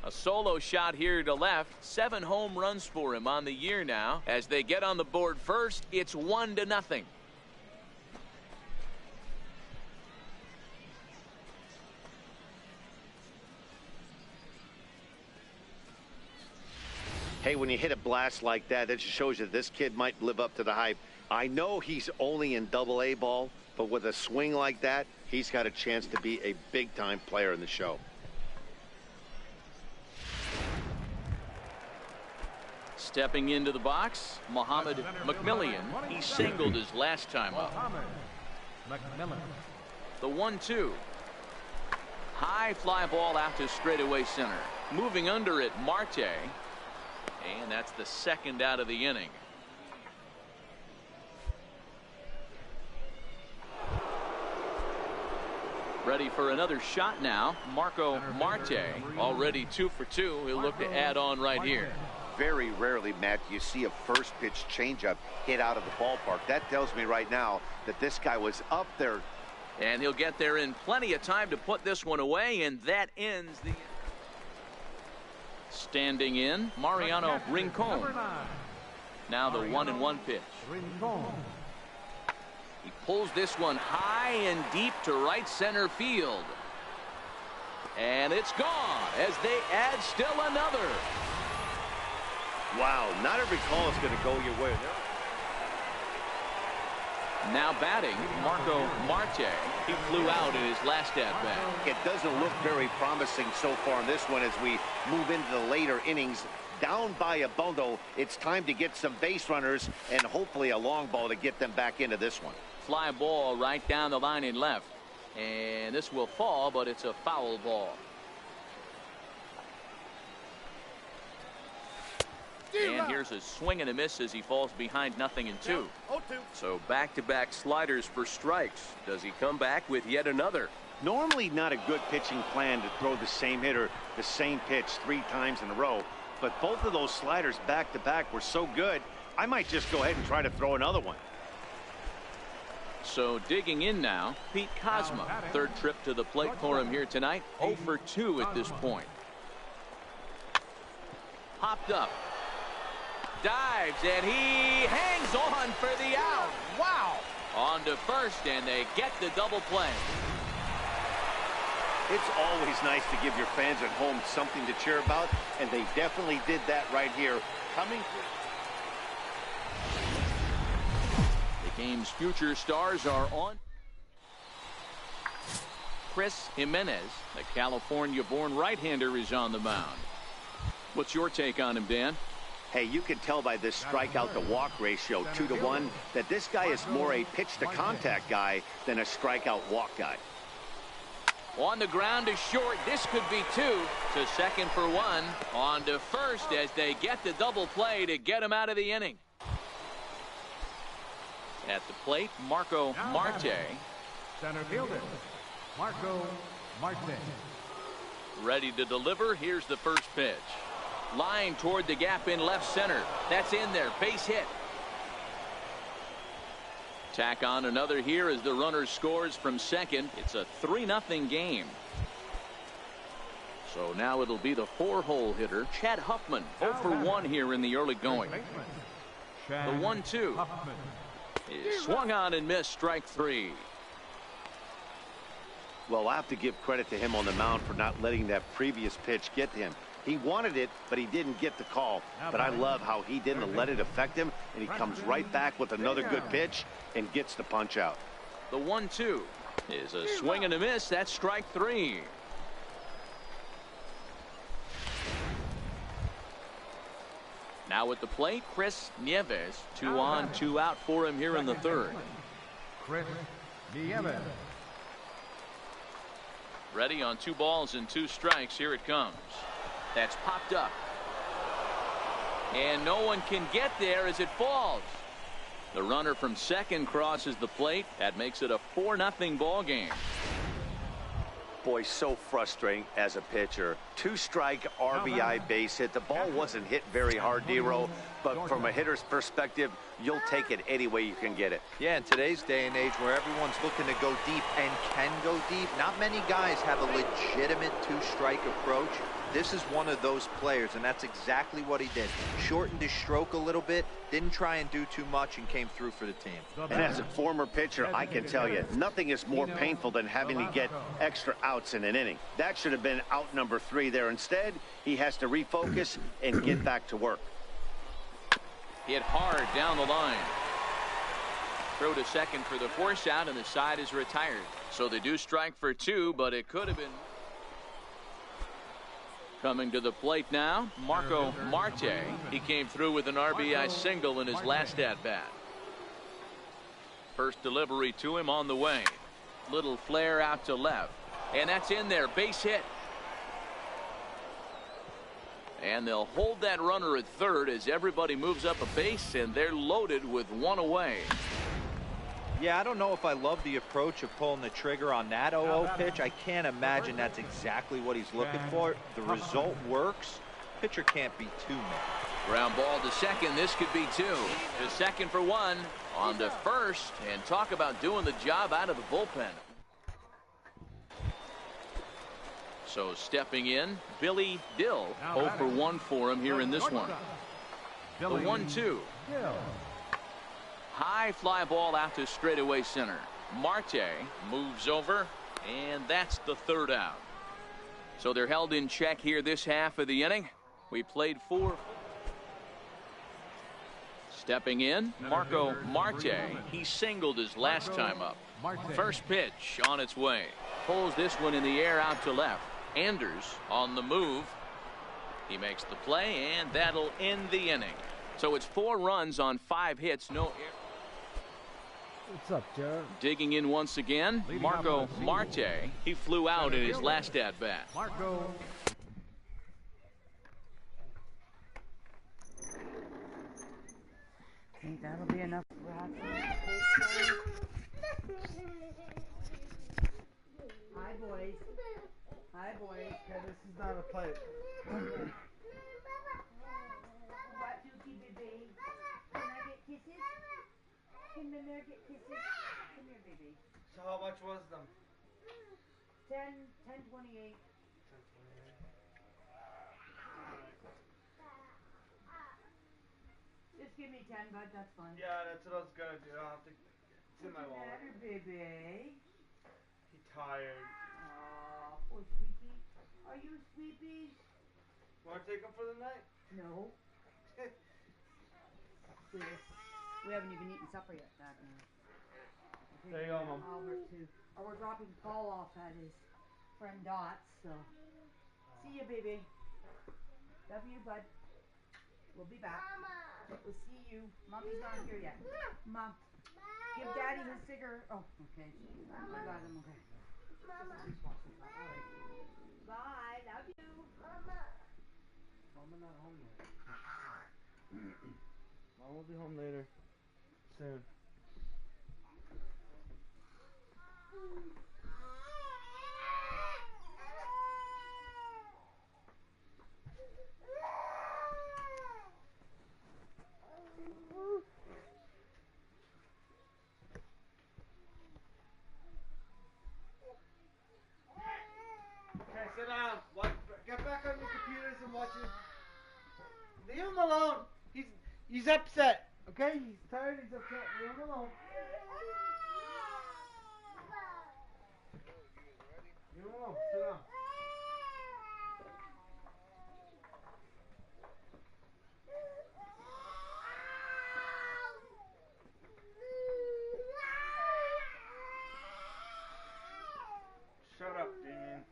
A solo shot here to left. 7 home runs for him on the year now. As they get on the board first, it's 1-0. Hey, when you hit a blast like that, that just shows you this kid might live up to the hype. I know he's only in Double-A ball, but with a swing like that, he's got a chance to be a big-time player in the show. Stepping into the box, Muhammad McMillian. He singled his last time up. The 1-2. High fly ball out to straightaway center. Moving under it, Marte. And that's the second out of the inning. Ready for another shot now. Marco Marte, already 2 for 2. He'll look to add on right here. Very rarely, Matt, you see a first pitch changeup hit out of the ballpark. That tells me right now that this guy was up there. And he'll get there in plenty of time to put this one away, and that ends the... Standing in, Mariano Rincon. Now the 1-1 pitch. He pulls this one high and deep to right center field. And it's gone as they add still another. Wow, not every call is going to go your way. Now batting, Marco Marte. He flew out in his last at-bat. It doesn't look very promising so far in this one as we move into the later innings. Down by a bundle, it's time to get some base runners and hopefully a long ball to get them back into this one. Fly ball right down the line in left. And this will fall, but it's a foul ball. And here's a swing and a miss as he falls behind 0-2. So back-to-back sliders for strikes. Does he come back with yet another? Normally not a good pitching plan to throw the same hitter the same pitch 3 times in a row, but both of those sliders back-to-back were so good, I might just go ahead and try to throw another one. So digging in now, Pete Kozma. 3rd trip to the plate for him here tonight. 0 for 2 at this point. Popped up. Dives, and he hangs on for the out. Wow. On to first, and they get the double play. It's always nice to give your fans at home something to cheer about, and they definitely did that right here. Coming through. The game's future stars are on. Chris Jimenez, the California-born right-hander, is on the mound. What's your take on him, Dan? Hey, you can tell by this strikeout to walk ratio 2-to-1 that this guy is more a pitch to contact guy than a strikeout walk guy. On the ground to short. This could be 2 to second for 1. On to first as they get the double play to get him out of the inning. At the plate, Marco Marte. Center fielder, Marco Marte. Ready to deliver. Here's the first pitch. Line toward the gap in left center. That's in there. Base hit. Tack on another here as the runner scores from second. It's a 3-0 game. So now it'll be the 4-hole hitter, Chad Huffman. 0 for 1 here in the early going. The 1-2 is swung on and missed. Strike 3. Well, I have to give credit to him on the mound for not letting that previous pitch get to him. He wanted it, but he didn't get the call. But I love how he didn't let it affect him, and he comes right back with another good pitch and gets the punch out. The 1-2 is a swing and a miss. That's strike 3. Now at the plate, Chris Nieves. 2 on, 2 out for him here in the 3rd. Chris Nieves. Ready on 2 balls and 2 strikes. Here it comes. That's popped up. And no one can get there as it falls. The runner from second crosses the plate. That makes it a 4-0 ball game. Boy, so frustrating as a pitcher. 2-strike RBI base hit. The ball wasn't hit very hard, Dero, but from a hitter's perspective, you'll take it any way you can get it. Yeah, in today's day and age where everyone's looking to go deep and can go deep, not many guys have a legitimate two-strike approach. This is one of those players, and that's exactly what he did. Shortened his stroke a little bit, didn't try and do too much, and came through for the team. And as a former pitcher, I can tell you, nothing is more painful than having to get extra outs in an inning. That should have been out number 3 there. Instead, he has to refocus and get back to work. Hit hard down the line. Throw to second for the force out, and the side is retired. So they do strike for 2, but it could have been. Coming to the plate now, Marco Marte. He came through with an RBI single in his last at-bat. First delivery to him on the way. Little flare out to left. And that's in there. Base hit. And they'll hold that runner at third as everybody moves up a base, and they're loaded with 1 away. Yeah, I don't know if I love the approach of pulling the trigger on that 0-0 pitch. I can't imagine that's exactly what he's looking for. The result works. Pitcher can't be too mad. Ground ball to second. This could be 2. To second for 1. On to first. And talk about doing the job out of the bullpen. So stepping in, Billy Dill. 0 for 1 for him here in this one. The 1-2. High fly ball out to straightaway center. Marte moves over, and that's the 3rd out. So they're held in check here this half of the inning. We played 4. Stepping in, Marco Marte. He singled his last time up. First pitch on its way. Pulls this one in the air out to left. Anders on the move. He makes the play, and that'll end the inning. So it's 4 runs on 5 hits, no error. What's up, Jared? Digging in once again, Marco Marte. He flew out in his last at-bat. Marco. Think that'll be enough for Hi, boys. Hi, boys. Okay, this is not a plate. What, Dookie, baby? Can I get kisses? Can Mimir get kisses? Come here, baby. So how much was them? 10.28. Just give me 10, bud. That's fine. Yeah, that's what I was gonna do. I'll have to. It's in my wallet. Matter, baby? He's tired. Aw, poor sweetie. Are you sleepy? Wanna take him for the night? No. Sis. We haven't even eaten supper yet, Dad. There you go, Mom. Albert too. Or we're dropping Paul off at his friend Dot's, so. See you, baby. Love you, bud. We'll be back. Mama. We'll see you. Mommy's not here yet. Mom. Give Daddy his cigarette. Oh, okay. I got him, okay. Mama. All right. Bye. Love you. Mama. Mama not home yet. Mom will be home later. Soon. Okay, sit down. Get back on your computers and watch it. Leave him alone. He's upset. Okay? He's tired. He's upset. Leave him alone. Leave him alone. Sit down. Shut up, Damien.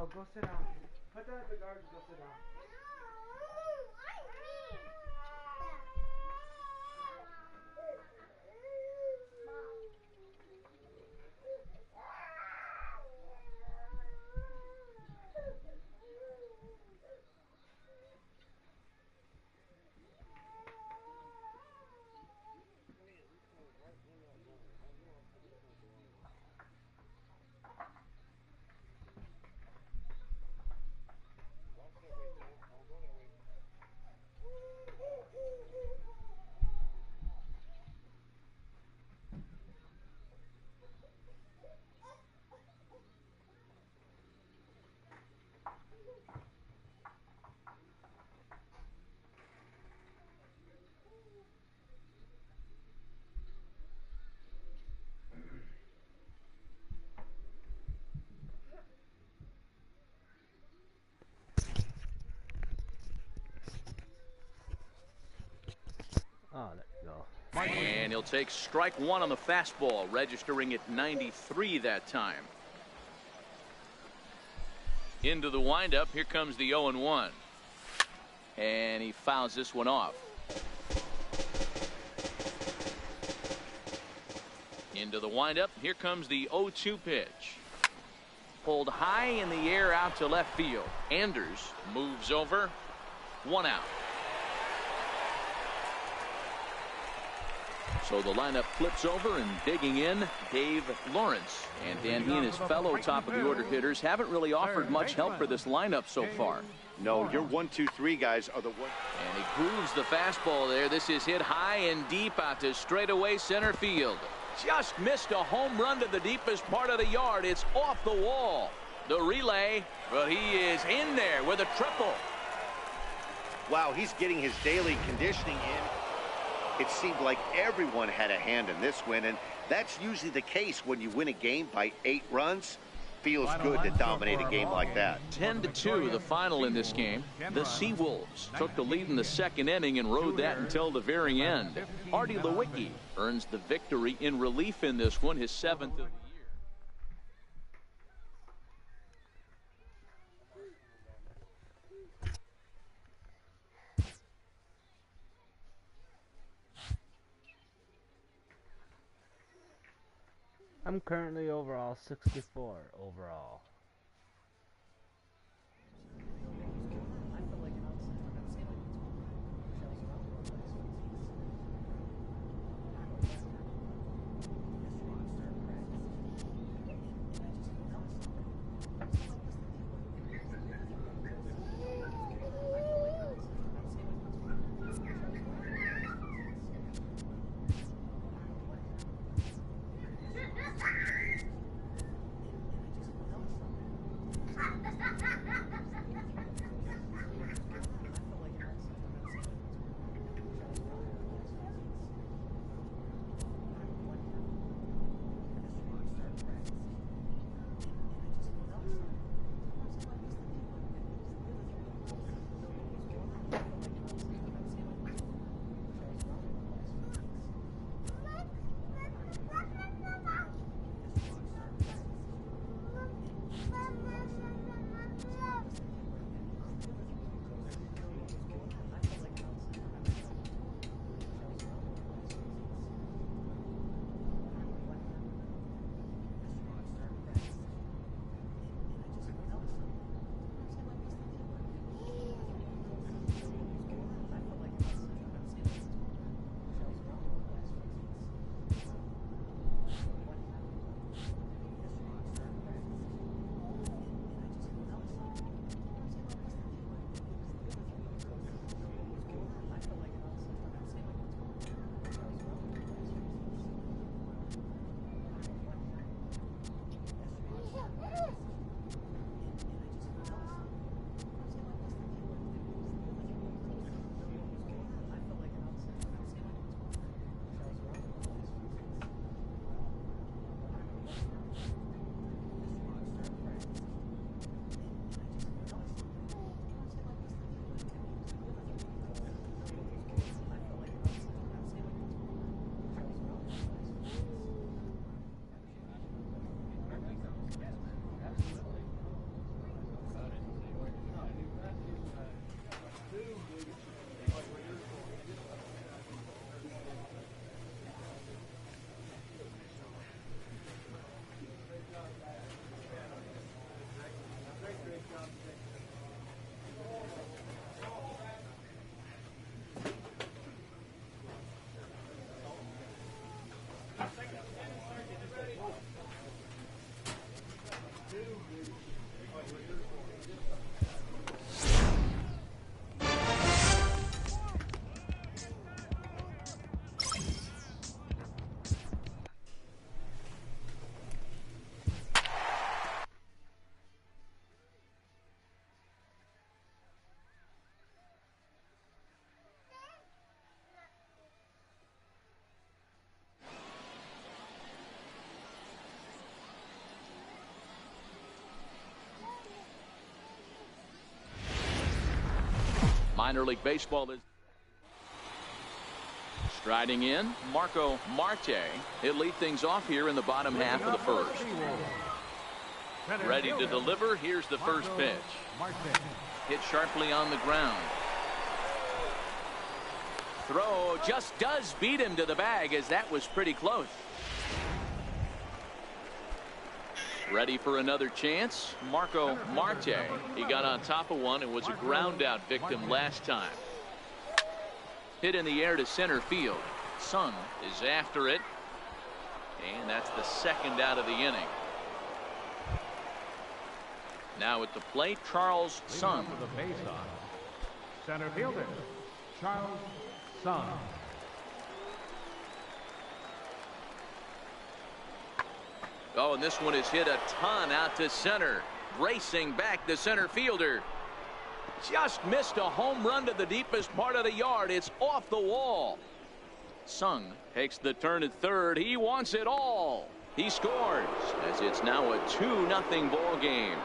No, go sit down. Put that at the guard and go sit down. Oh, let go. And he'll take strike one on the fastball, registering at 93 that time. Into the windup. Here comes the 0-1. And he fouls this one off. Into the windup. Here comes the 0-2 pitch. Pulled high in the air out to left field. Anders moves over. 1 out. So the lineup flips over, and digging in, Dave Lawrence. And Dan, he and his fellow top-of-the-order hitters haven't really offered much help for this lineup so far. No, your 1, 2, 3 guys are the one. And he grooves the fastball there. This is hit high and deep out to straightaway center field. Just missed a home run to the deepest part of the yard. It's off the wall. The relay, but he is in there with a triple. Wow, he's getting his daily conditioning in. It seemed like everyone had a hand in this win, and that's usually the case when you win a game by 8 runs. Feels good to dominate a game like that. 10-2 the final in this game. The Seawolves took the lead in the second inning and rode that until the very end. Artie Lewicki earns the victory in relief in this one, his 7th of the year. I'm currently overall 64 overall. Minor League Baseball is striding in. Marco Marte. He'll lead things off here in the bottom half of the first. Ready to deliver. Here's the first pitch. Hit sharply on the ground. Throw just does beat him to the bag, as that was pretty close. Ready for another chance. Marco Marte. He got on top of one and was a ground out victim last time. Hit in the air to center field. Sung is after it. And that's the second out of the inning. Now at the plate, Charles Sung. For the face-off, center fielder, Charles Sung. Oh, and this one is hit a ton out to center. Racing back, the center fielder just missed a home run to the deepest part of the yard. It's off the wall. Sung takes the turn at third. He wants it all. He scores, as it's now a 2-0 ball game.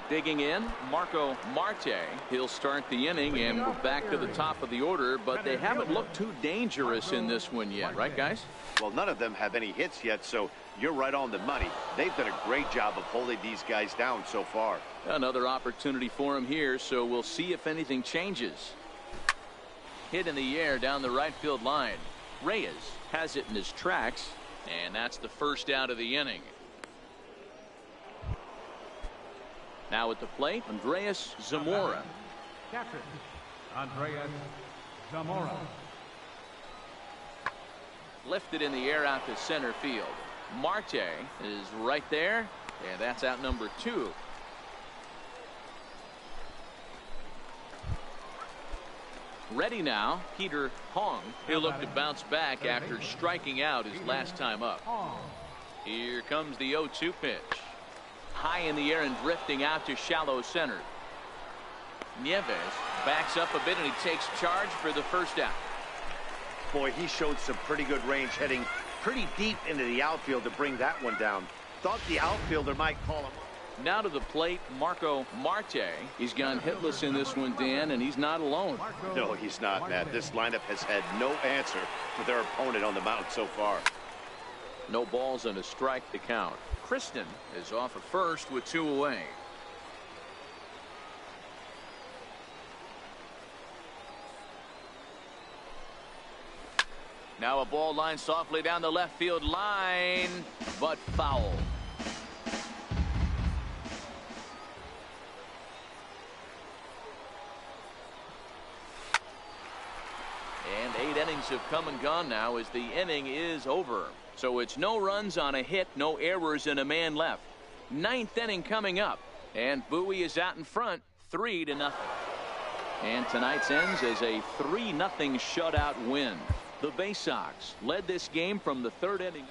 Digging in, Marco Marte. He'll start the inning, and we're back to the top of the order, but they haven't looked too dangerous in this one yet, right, guys? Well, none of them have any hits yet, so you're right on the money. They've done a great job of holding these guys down so far. Another opportunity for him here, so we'll see if anything changes. Hit in the air down the right field line. Reyes has it in his tracks, and that's the first out of the inning. Now at the plate, Andrés Zamora. Captain, Andrés Zamora. Lifted in the air out to center field. Marte is right there, and that's out number 2. Ready now, Peter Hong. He'll look to bounce back after striking out his last time up. Here comes the 0-2 pitch. High in the air and drifting out to shallow center. Nieves backs up a bit, and he takes charge for the first out. Boy, he showed some pretty good range, heading pretty deep into the outfield to bring that one down. Thought the outfielder might call him. Now to the plate, Marco Marte. He's gone hitless in this one, Dan, and he's not alone. No, he's not, Matt. This lineup has had no answer for their opponent on the mound so far. No balls and a strike to count. Kristen is off at first with 2 away. Now a ball line softly down the left field line, but foul. And 8 innings have come and gone now as the inning is over. So it's no runs on a hit, no errors, and a man left. 9th inning coming up, and Bowie is out in front, 3-0. And tonight's ends as a 3-0 shutout win. The Bay Sox led this game from the 3rd inning.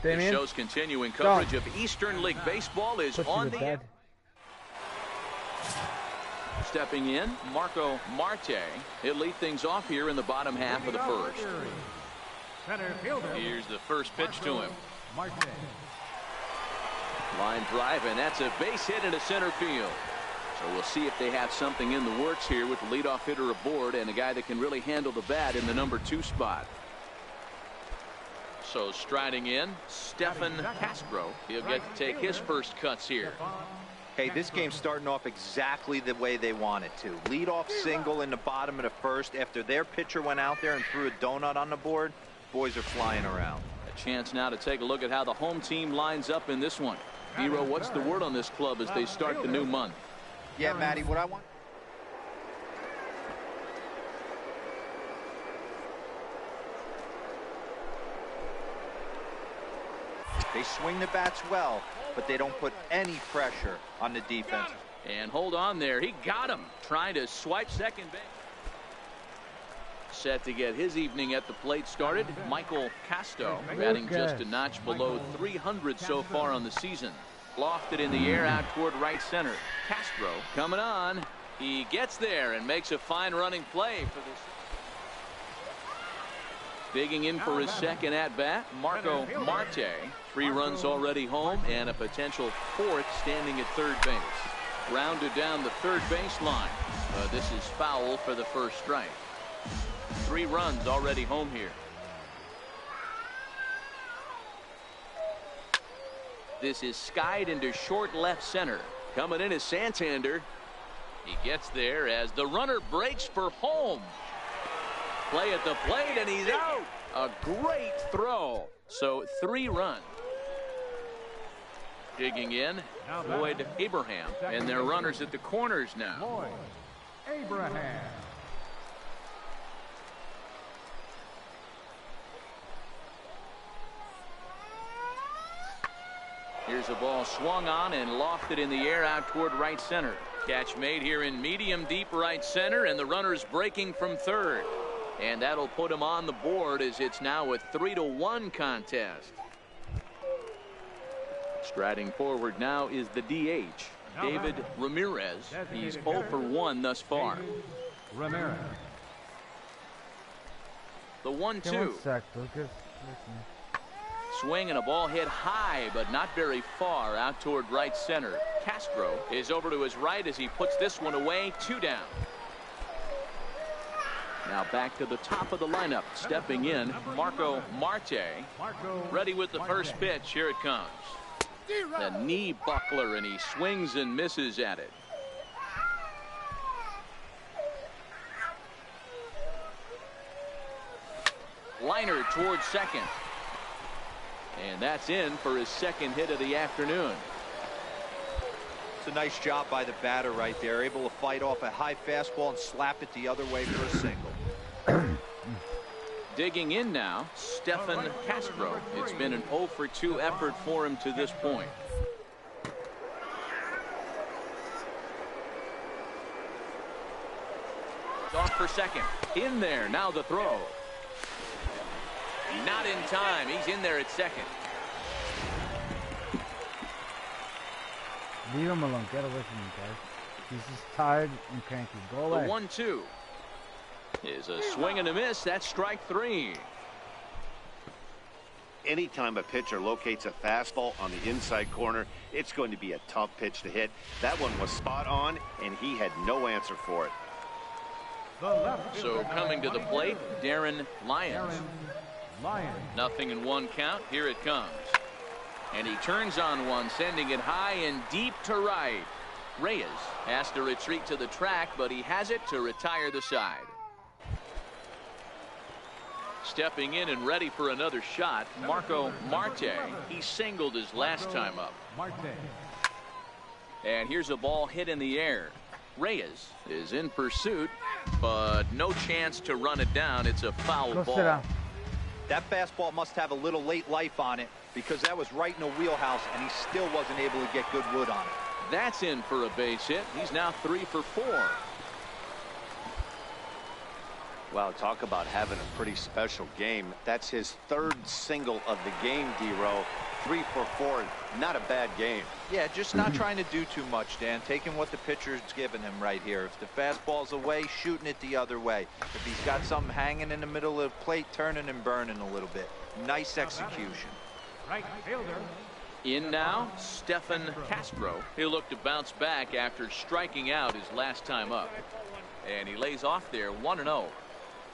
This show's continuing coverage of Eastern League Baseball is on the air. Stepping in, Marco Marte. He'll lead things off here in the bottom half of the first. Here's the first pitch to him. Line drive, and that's a base hit into center field. So we'll see if they have something in the works here with the leadoff hitter aboard and a guy that can really handle the bat in the number 2 spot. So striding in, Stefan Castro. He'll get to take his first cuts here. Hey, this game's starting off exactly the way they want it to. Lead-off single in the bottom of the first after their pitcher went out there and threw a donut on the board. Boys are flying around. A chance now to take a look at how the home team lines up in this one. Hero, what's the word on this club as they start the new month? Yeah, Matty, what I want... They swing the bats well, but they don't put any pressure on the defense. And hold on there. He got him. Trying to swipe second base. Set to get his evening at the plate started. Michael Casto batting just a notch below 300 so far on the season. Lofted in the air out toward right center. Castro coming on. He gets there and makes a fine running play for this. Digging in for his second at-bat, Marco Marte. 3 runs already home and a potential 4th standing at third base. Grounded down the third baseline. This is foul for the first strike. 3 runs already home here. This is skied into short left center. Coming in is Santander. He gets there as the runner breaks for home. Play at the plate, and he's out. A great throw. So 3 runs. Digging in, Lloyd Abraham, and their runners at the corners now. Lloyd Abraham. Here's a ball swung on and lofted in the air out toward right center. Catch made here in medium deep right center, and the runner's breaking from third. And that'll put him on the board as it's now a 3-1 contest. Striding forward now is the DH, David Ramirez. He's 0 for 1 thus far. Ramirez. The 1-2. Swing and a ball hit high, but not very far out toward right center. Castro is over to his right as he puts this one away. 2 down. Now back to the top of the lineup. Stepping in, Marco Marte. Ready with the first pitch. Here it comes. The knee buckler, and he swings and misses at it. Liner towards second. And that's in for his second hit of the afternoon. It's a nice job by the batter right there. Able to fight off a high fastball and slap it the other way for a single. Digging in now, Stephen Castro. It's been an 0 for 2 effort for him to this point. Off for second. In there. Now the throw. Not in time. He's in there at second. Leave him alone. Get away from him, guys. He's just tired and cranky. Go away. The 1-2 is a swing and a miss. That's strike 3. Anytime a pitcher locates a fastball on the inside corner, it's going to be a tough pitch to hit. That one was spot on, and he had no answer for it. So coming to the plate, Darren Lyons. Nothing in 1 count. Here it comes. And he turns on one, sending it high and deep to right. Reyes has to retreat to the track, but he has it to retire the side. Stepping in and ready for another shot, Marco Marte. He singled his last time up. And here's a ball hit in the air. Reyes is in pursuit, but no chance to run it down. It's a foul ball. That fastball must have a little late life on it, because that was right in the wheelhouse, and he still wasn't able to get good wood on it. That's in for a base hit. He's now 3 for 4. Wow, talk about having a pretty special game. That's his 3rd single of the game, D-Row. 3 for 4. Not a bad game. Yeah, just not trying to do too much, Dan. Taking what the pitcher's giving him right here. If the fastball's away, shooting it the other way. If he's got something hanging in the middle of the plate, turning and burning a little bit. Nice execution. Right fielder. In now, Stephen Castro. He'll look to bounce back after striking out his last time up. And he lays off there 1-0.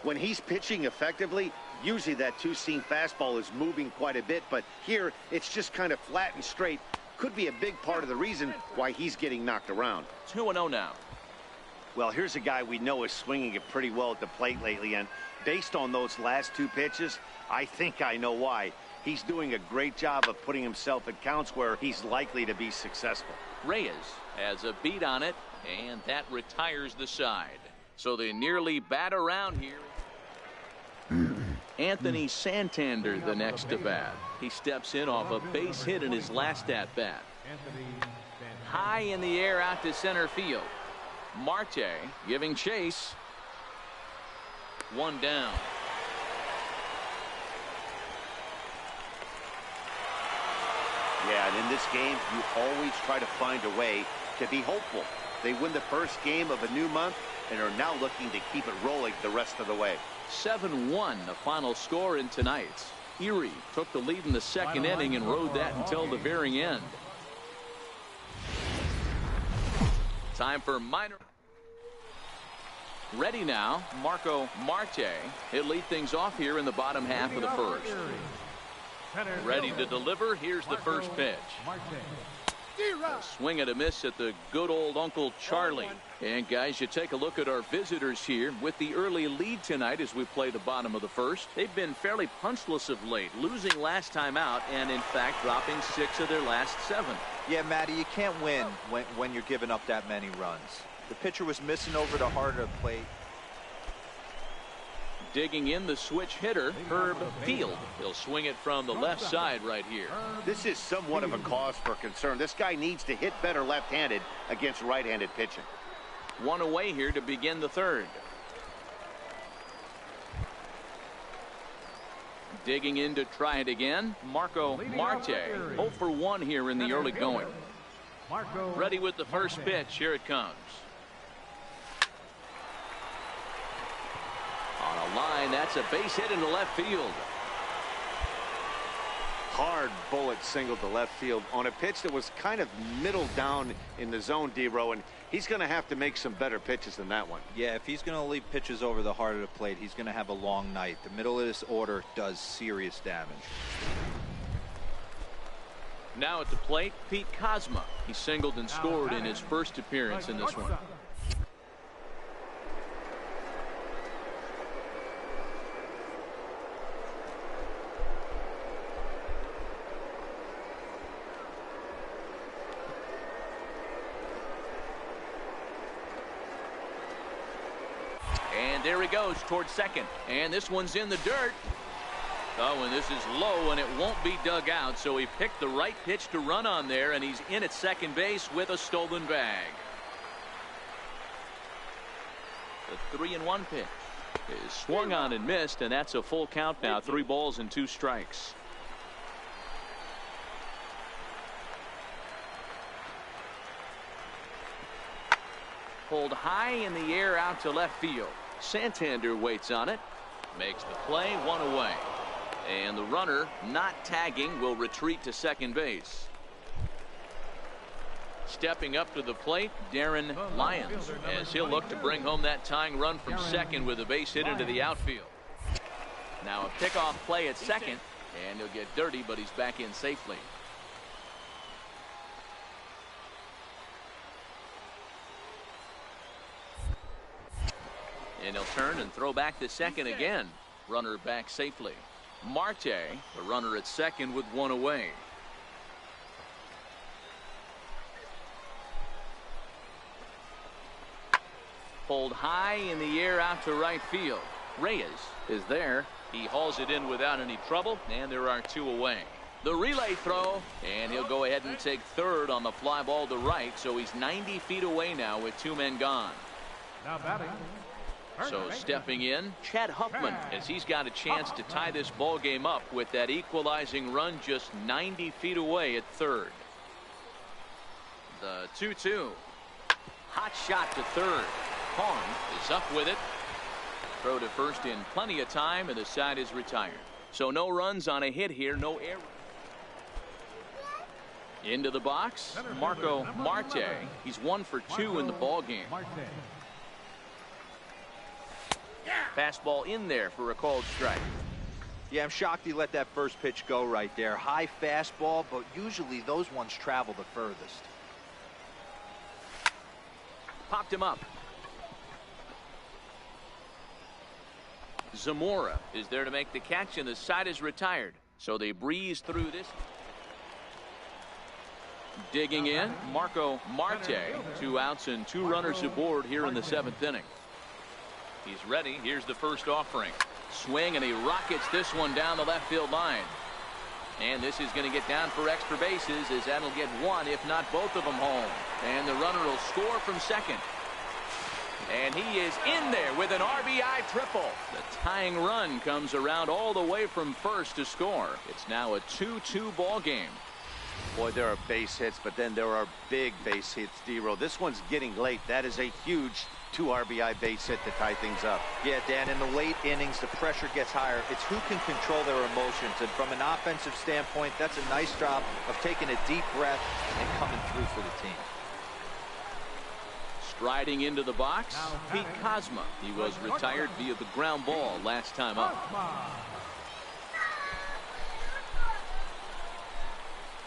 When he's pitching effectively, usually that 2-seam fastball is moving quite a bit, but here it's just kind of flat and straight. Could be a big part of the reason why he's getting knocked around. 2-0 now. Well, here's a guy we know is swinging it pretty well at the plate lately, and based on those last 2 pitches, I think I know why. He's doing a great job of putting himself at counts where he's likely to be successful. Reyes has a beat on it, and that retires the side. So they nearly bat around here. Anthony Santander the next to bat. He steps in off a base hit in his last at bat. High in the air out to center field. Marte giving chase. 1 down. Yeah, and in this game, you always try to find a way to be hopeful. They win the first game of a new month and are now looking to keep it rolling the rest of the way. 7-1 the final score in tonight's. Erie took the lead in the second inning and rode that until the very end. Time for minor. Ready now, Marco Marte. He'll lead things off here in the bottom half of the first. Ready to deliver. Here's the first pitch. A swing and a miss at the good old Uncle Charlie. And guys, you take a look at our visitors here with the early lead tonight as we play the bottom of the first. They've been fairly punchless of late, losing last time out and in fact dropping 6 of their last 7. Yeah, Matty, you can't win when you're giving up that many runs. The pitcher was missing over the heart of the plate. Digging in the switch hitter, Herb Field. He'll swing it from the left side right here. This is somewhat of a cause for concern. This guy needs to hit better left-handed against right-handed pitching. 1 away here to begin the third. Digging in to try it again, Marco Marte. 0 for 1 here in the early going. Ready with the first pitch. Here it comes. On a line, that's a base hit into left field. Hard bullet single to left field on a pitch that was kind of middle down in the zone, D-Row, and he's going to have to make some better pitches than that one. Yeah, if he's going to leave pitches over the heart of the plate, he's going to have a long night. The middle of this order does serious damage. Now at the plate, Pete Kozma. He singled and scored in his first appearance in this one. And there he goes towards second. And this one's in the dirt. Oh, and this is low, and it won't be dug out. So he picked the right pitch to run on there, and he's in at second base with a stolen bag. The 3-1 pitch is swung on and missed, and that's a full count now. 3 balls and 2 strikes. Pulled high in the air out to left field. Santander waits on it. Makes the play. 1 away. And the runner, not tagging, will retreat to second base. Stepping up to the plate, Darren Lyons, as he'll look to bring home that tying run from second with a base hit into the outfield. Now a pickoff play at second, and he'll get dirty, but he's back in safely. And he'll turn and throw back to second again. Runner back safely. Marte, the runner at second with 1 away. Pulled high in the air out to right field. Reyes is there. He hauls it in without any trouble, and there are 2 away. The relay throw, and he'll go ahead and take third on the fly ball to right, so he's 90 feet away now with 2 men gone. Now batting. So stepping in, Chad Huffman, as he's got a chance to tie this ball game up with that equalizing run just 90 feet away at third. The 2-2. Hot shot to third. Pong is up with it. Throw to first in plenty of time, and the side is retired. So no runs on a hit here, no error. Into the box, Marco Marte. He's 1 for 2 in the ball game. Fastball in there for a called strike. Yeah, I'm shocked he let that first pitch go right there. High fastball, but usually those ones travel the furthest. Popped him up. Zamora is there to make the catch, and the side is retired. So they breeze through this. Digging in, Marco Marte. 2 outs and 2 runners aboard here in the 7th inning. He's ready. Here's the first offering. Swing, and he rockets this one down the left field line. And this is going to get down for extra bases, as that'll get 1, if not both of them, home. And the runner will score from second. And he is in there with an RBI triple. The tying run comes around all the way from first to score. It's now a 2-2 ball game. Boy, there are base hits, but then there are big base hits, D-Row. This one's getting late. That is a huge 2 RBI base hit to tie things up. Yeah, Dan, in the late innings, the pressure gets higher. It's who can control their emotions. And from an offensive standpoint, that's a nice job of taking a deep breath and coming through for the team. Riding into the box, Pete Kozma. He was retired via the ground ball last time up.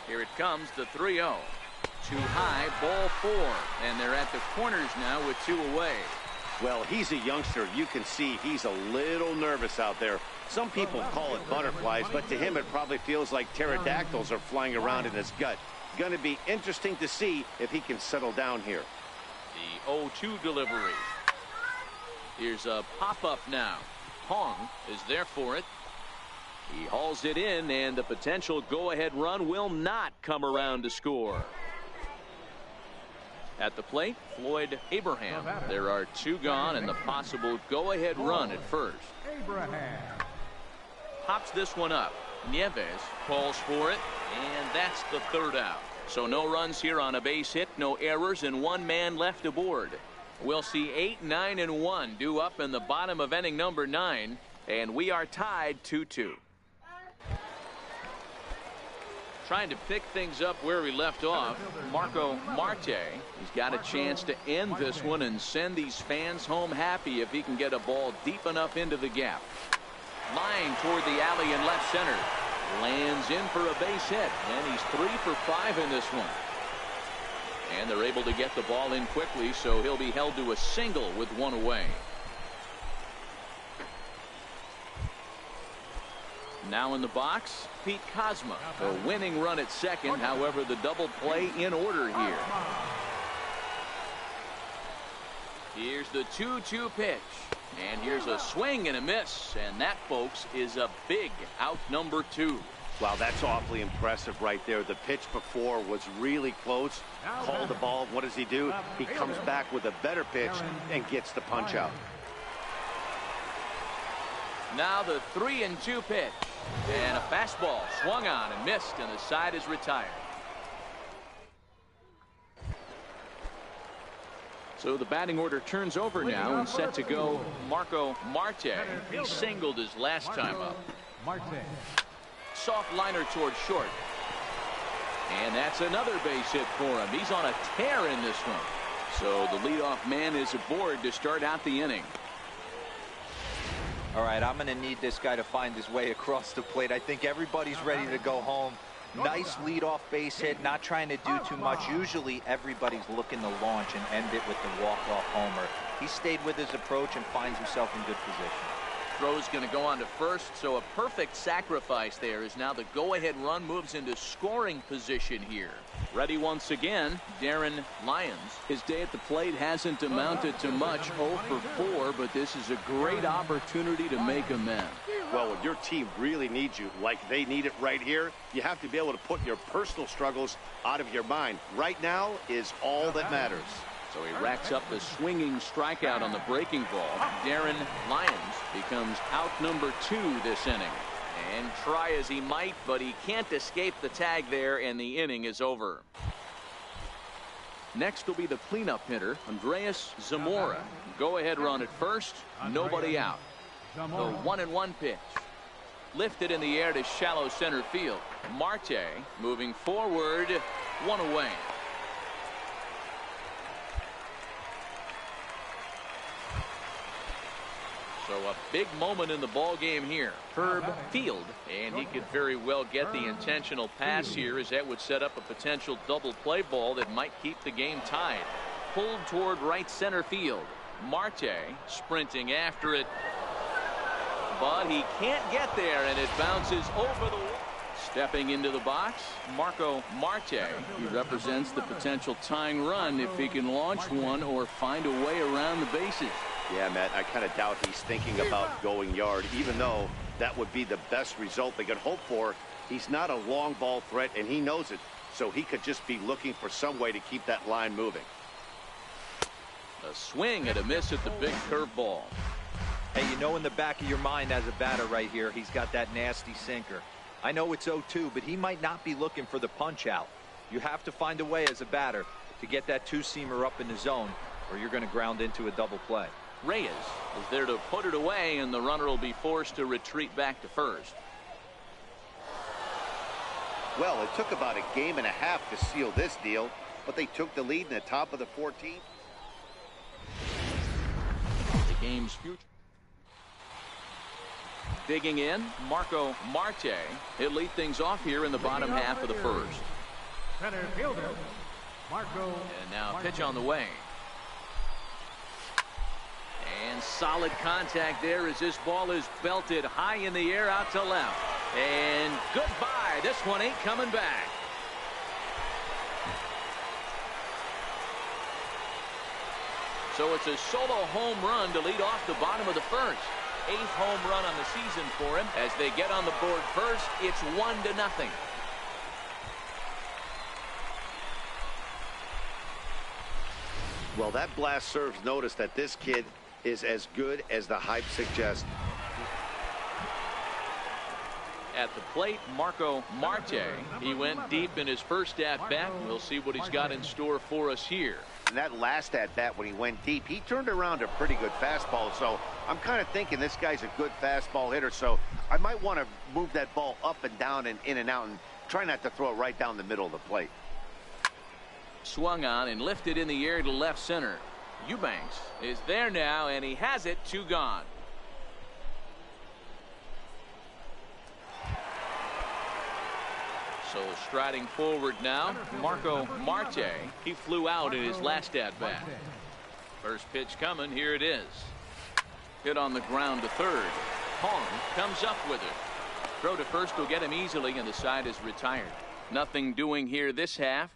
Here it comes, the 3-0. Too high, ball 4. And they're at the corners now with 2 away. Well, he's a youngster. You can see he's a little nervous out there. Some people call it butterflies, but to him it probably feels like pterodactyls are flying around in his gut. Going to be interesting to see if he can settle down here. The 0-2 delivery. Here's a pop-up now. Hong is there for it. He hauls it in, and the potential go-ahead run will not come around to score. At the plate, Floyd Abraham. There are 2 gone and the possible go-ahead run at first. Abraham. Pops this one up. Nieves calls for it, and that's the 3rd out. So no runs here on a base hit, no errors, and 1 man left aboard. We'll see 8, 9, and 1 due up in the bottom of inning number 9, and we are tied 2-2. Trying to pick things up where we left off, Marco Marte. He's got a chance to end this one and send these fans home happy if he can get a ball deep enough into the gap. Line toward the alley in left center. Lands in for a base hit, and he's 3 for 5 in this one. And they're able to get the ball in quickly, so he'll be held to a single with 1 away. Now in the box, Pete Kozma. A winning run at second, however, the double play in order here. Here's the 2-2 pitch. And here's a swing and a miss. And that, folks, is a big out number 2. Wow, that's awfully impressive right there. The pitch before was really close. Called the ball. What does he do? He comes back with a better pitch and gets the punch out. Now the 3-2 pitch. And a fastball swung on and missed, and the side is retired. So the batting order turns over now and set to go Marco Marte. He singled his last time up. Soft liner towards short. And that's another base hit for him. He's on a tear in this one. So the leadoff man is aboard to start out the inning. All right, I'm going to need this guy to find his way across the plate. I think everybody's ready to go home. Nice leadoff base hit, not trying to do too much. Usually everybody's looking to launch and end it with the walk-off homer. He stayed with his approach and finds himself in good position. Throw's going to go on to first, so a perfect sacrifice there as now the go-ahead run moves into scoring position here. Ready once again, Darren Lyons. His day at the plate hasn't amounted to much, 0 for 4, but this is a great opportunity to make amends. Well, when your team really needs you, like they need it right here, you have to be able to put your personal struggles out of your mind. Right now is all that matters. So he racks up the swinging strikeout on the breaking ball. Darren Lyons becomes out number 2 this inning. And try as he might, but he can't escape the tag there, and the inning is over. Next will be the cleanup hitter, Andreas Zamora. Go-ahead run at first, nobody out. The 1-1 pitch. Lifted in the air to shallow center field. Marte moving forward, 1 away. So a big moment in the ball game here. Herb Field, and he could very well get the intentional pass here, as that would set up a potential double play ball that might keep the game tied. Pulled toward right center field. Marte sprinting after it, but he can't get there, and it bounces over the wall. Stepping into the box, Marco Marte. He represents the potential tying run if he can launch one or find a way around the bases. Yeah, Matt, I kind of doubt he's thinking about going yard, even though that would be the best result they could hope for. He's not a long ball threat, and he knows it, so he could just be looking for some way to keep that line moving. A swing and a miss at the big curveball. Hey, you know in the back of your mind as a batter right here, he's got that nasty sinker. I know it's 0-2, but he might not be looking for the punch out. You have to find a way as a batter to get that two-seamer up in the zone, or you're going to ground into a double play. Reyes is there to put it away, and the runner will be forced to retreat back to first. Well, it took about a game and a half to seal this deal, but they took the lead in the top of the 14th. game's future. Digging in, Marco Marte. He'll lead things off here in the bottom half of the first. Center fielder, Marco. And now pitch on the way. And solid contact there as this ball is belted high in the air out to left. And goodbye. This one ain't coming back. So it's a solo home run to lead off the bottom of the first. 8th home run on the season for him. As they get on the board first, it's 1-0. Well, that blast serves notice that this kid is as good as the hype suggests. At the plate, Marco Marte. He went deep in his first at-bat. We'll see what he's got in store for us here. And that last at-bat when he went deep, he turned around a pretty good fastball. So I'm kind of thinking this guy's a good fastball hitter. So I might want to move that ball up and down and in and out and try not to throw it right down the middle of the plate. Swung on and lifted in the air to left center. Eubanks is there now, and he has it. 2 gone. So striding forward now, Marco Marte. He flew out in his last at-bat. First pitch coming. Here it is. Hit on the ground to third. Hong comes up with it. Throw to first will get him easily, and the side is retired. Nothing doing here this half.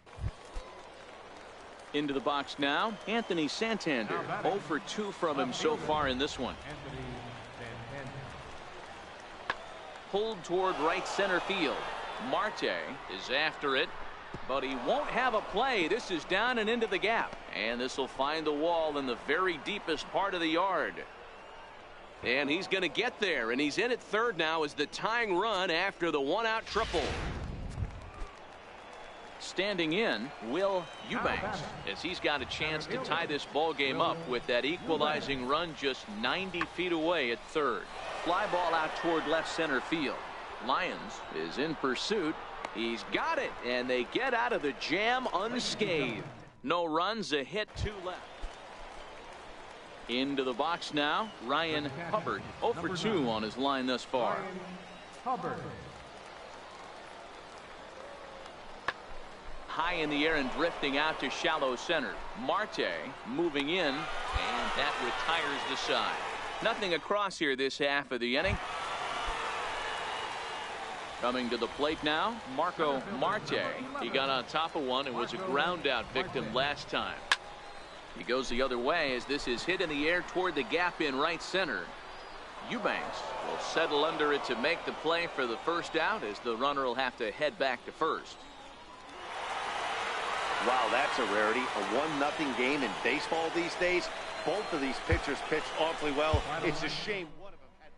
Into the box now, Anthony Santander. 0 for 2 from him so far in this one. Pulled toward right center field. Marte is after it, but he won't have a play. This is down and into the gap, and this will find the wall in the very deepest part of the yard. And he's going to get there, and he's in at third now as the tying run after the 1-out triple. Standing in, Will Eubanks, as he's got a chance to tie this ball game up with that equalizing run just 90 feet away at third. Fly ball out toward left center field. Lyons is in pursuit. He's got it, and they get out of the jam unscathed. No runs, a hit, 2 left. Into the box now, Ryan Hubbard. 0 for 2 on his line thus far. Hubbard. High in the air and drifting out to shallow center. Marte moving in, and that retires the side. Nothing across here this half of the inning. Coming to the plate now, Marco Marte. He got on top of one and was a ground out victim last time. He goes the other way as this is hit in the air toward the gap in right center. Eubanks will settle under it to make the play for the first out as the runner will have to head back to first. Wow, that's a rarity. A 1-0 game in baseball these days. Both of these pitchers pitched awfully well. It's a shame one of them had...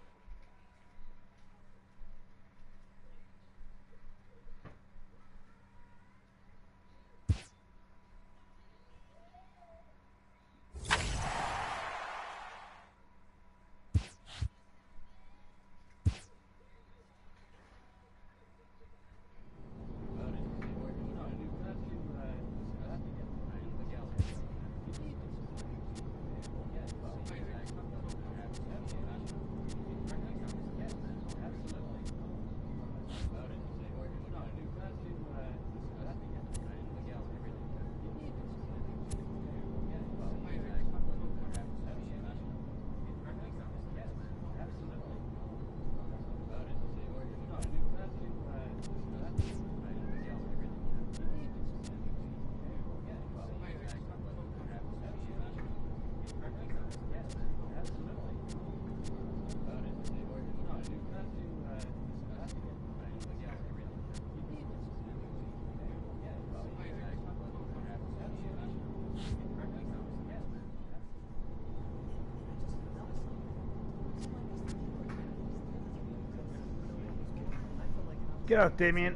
Get out, Damien.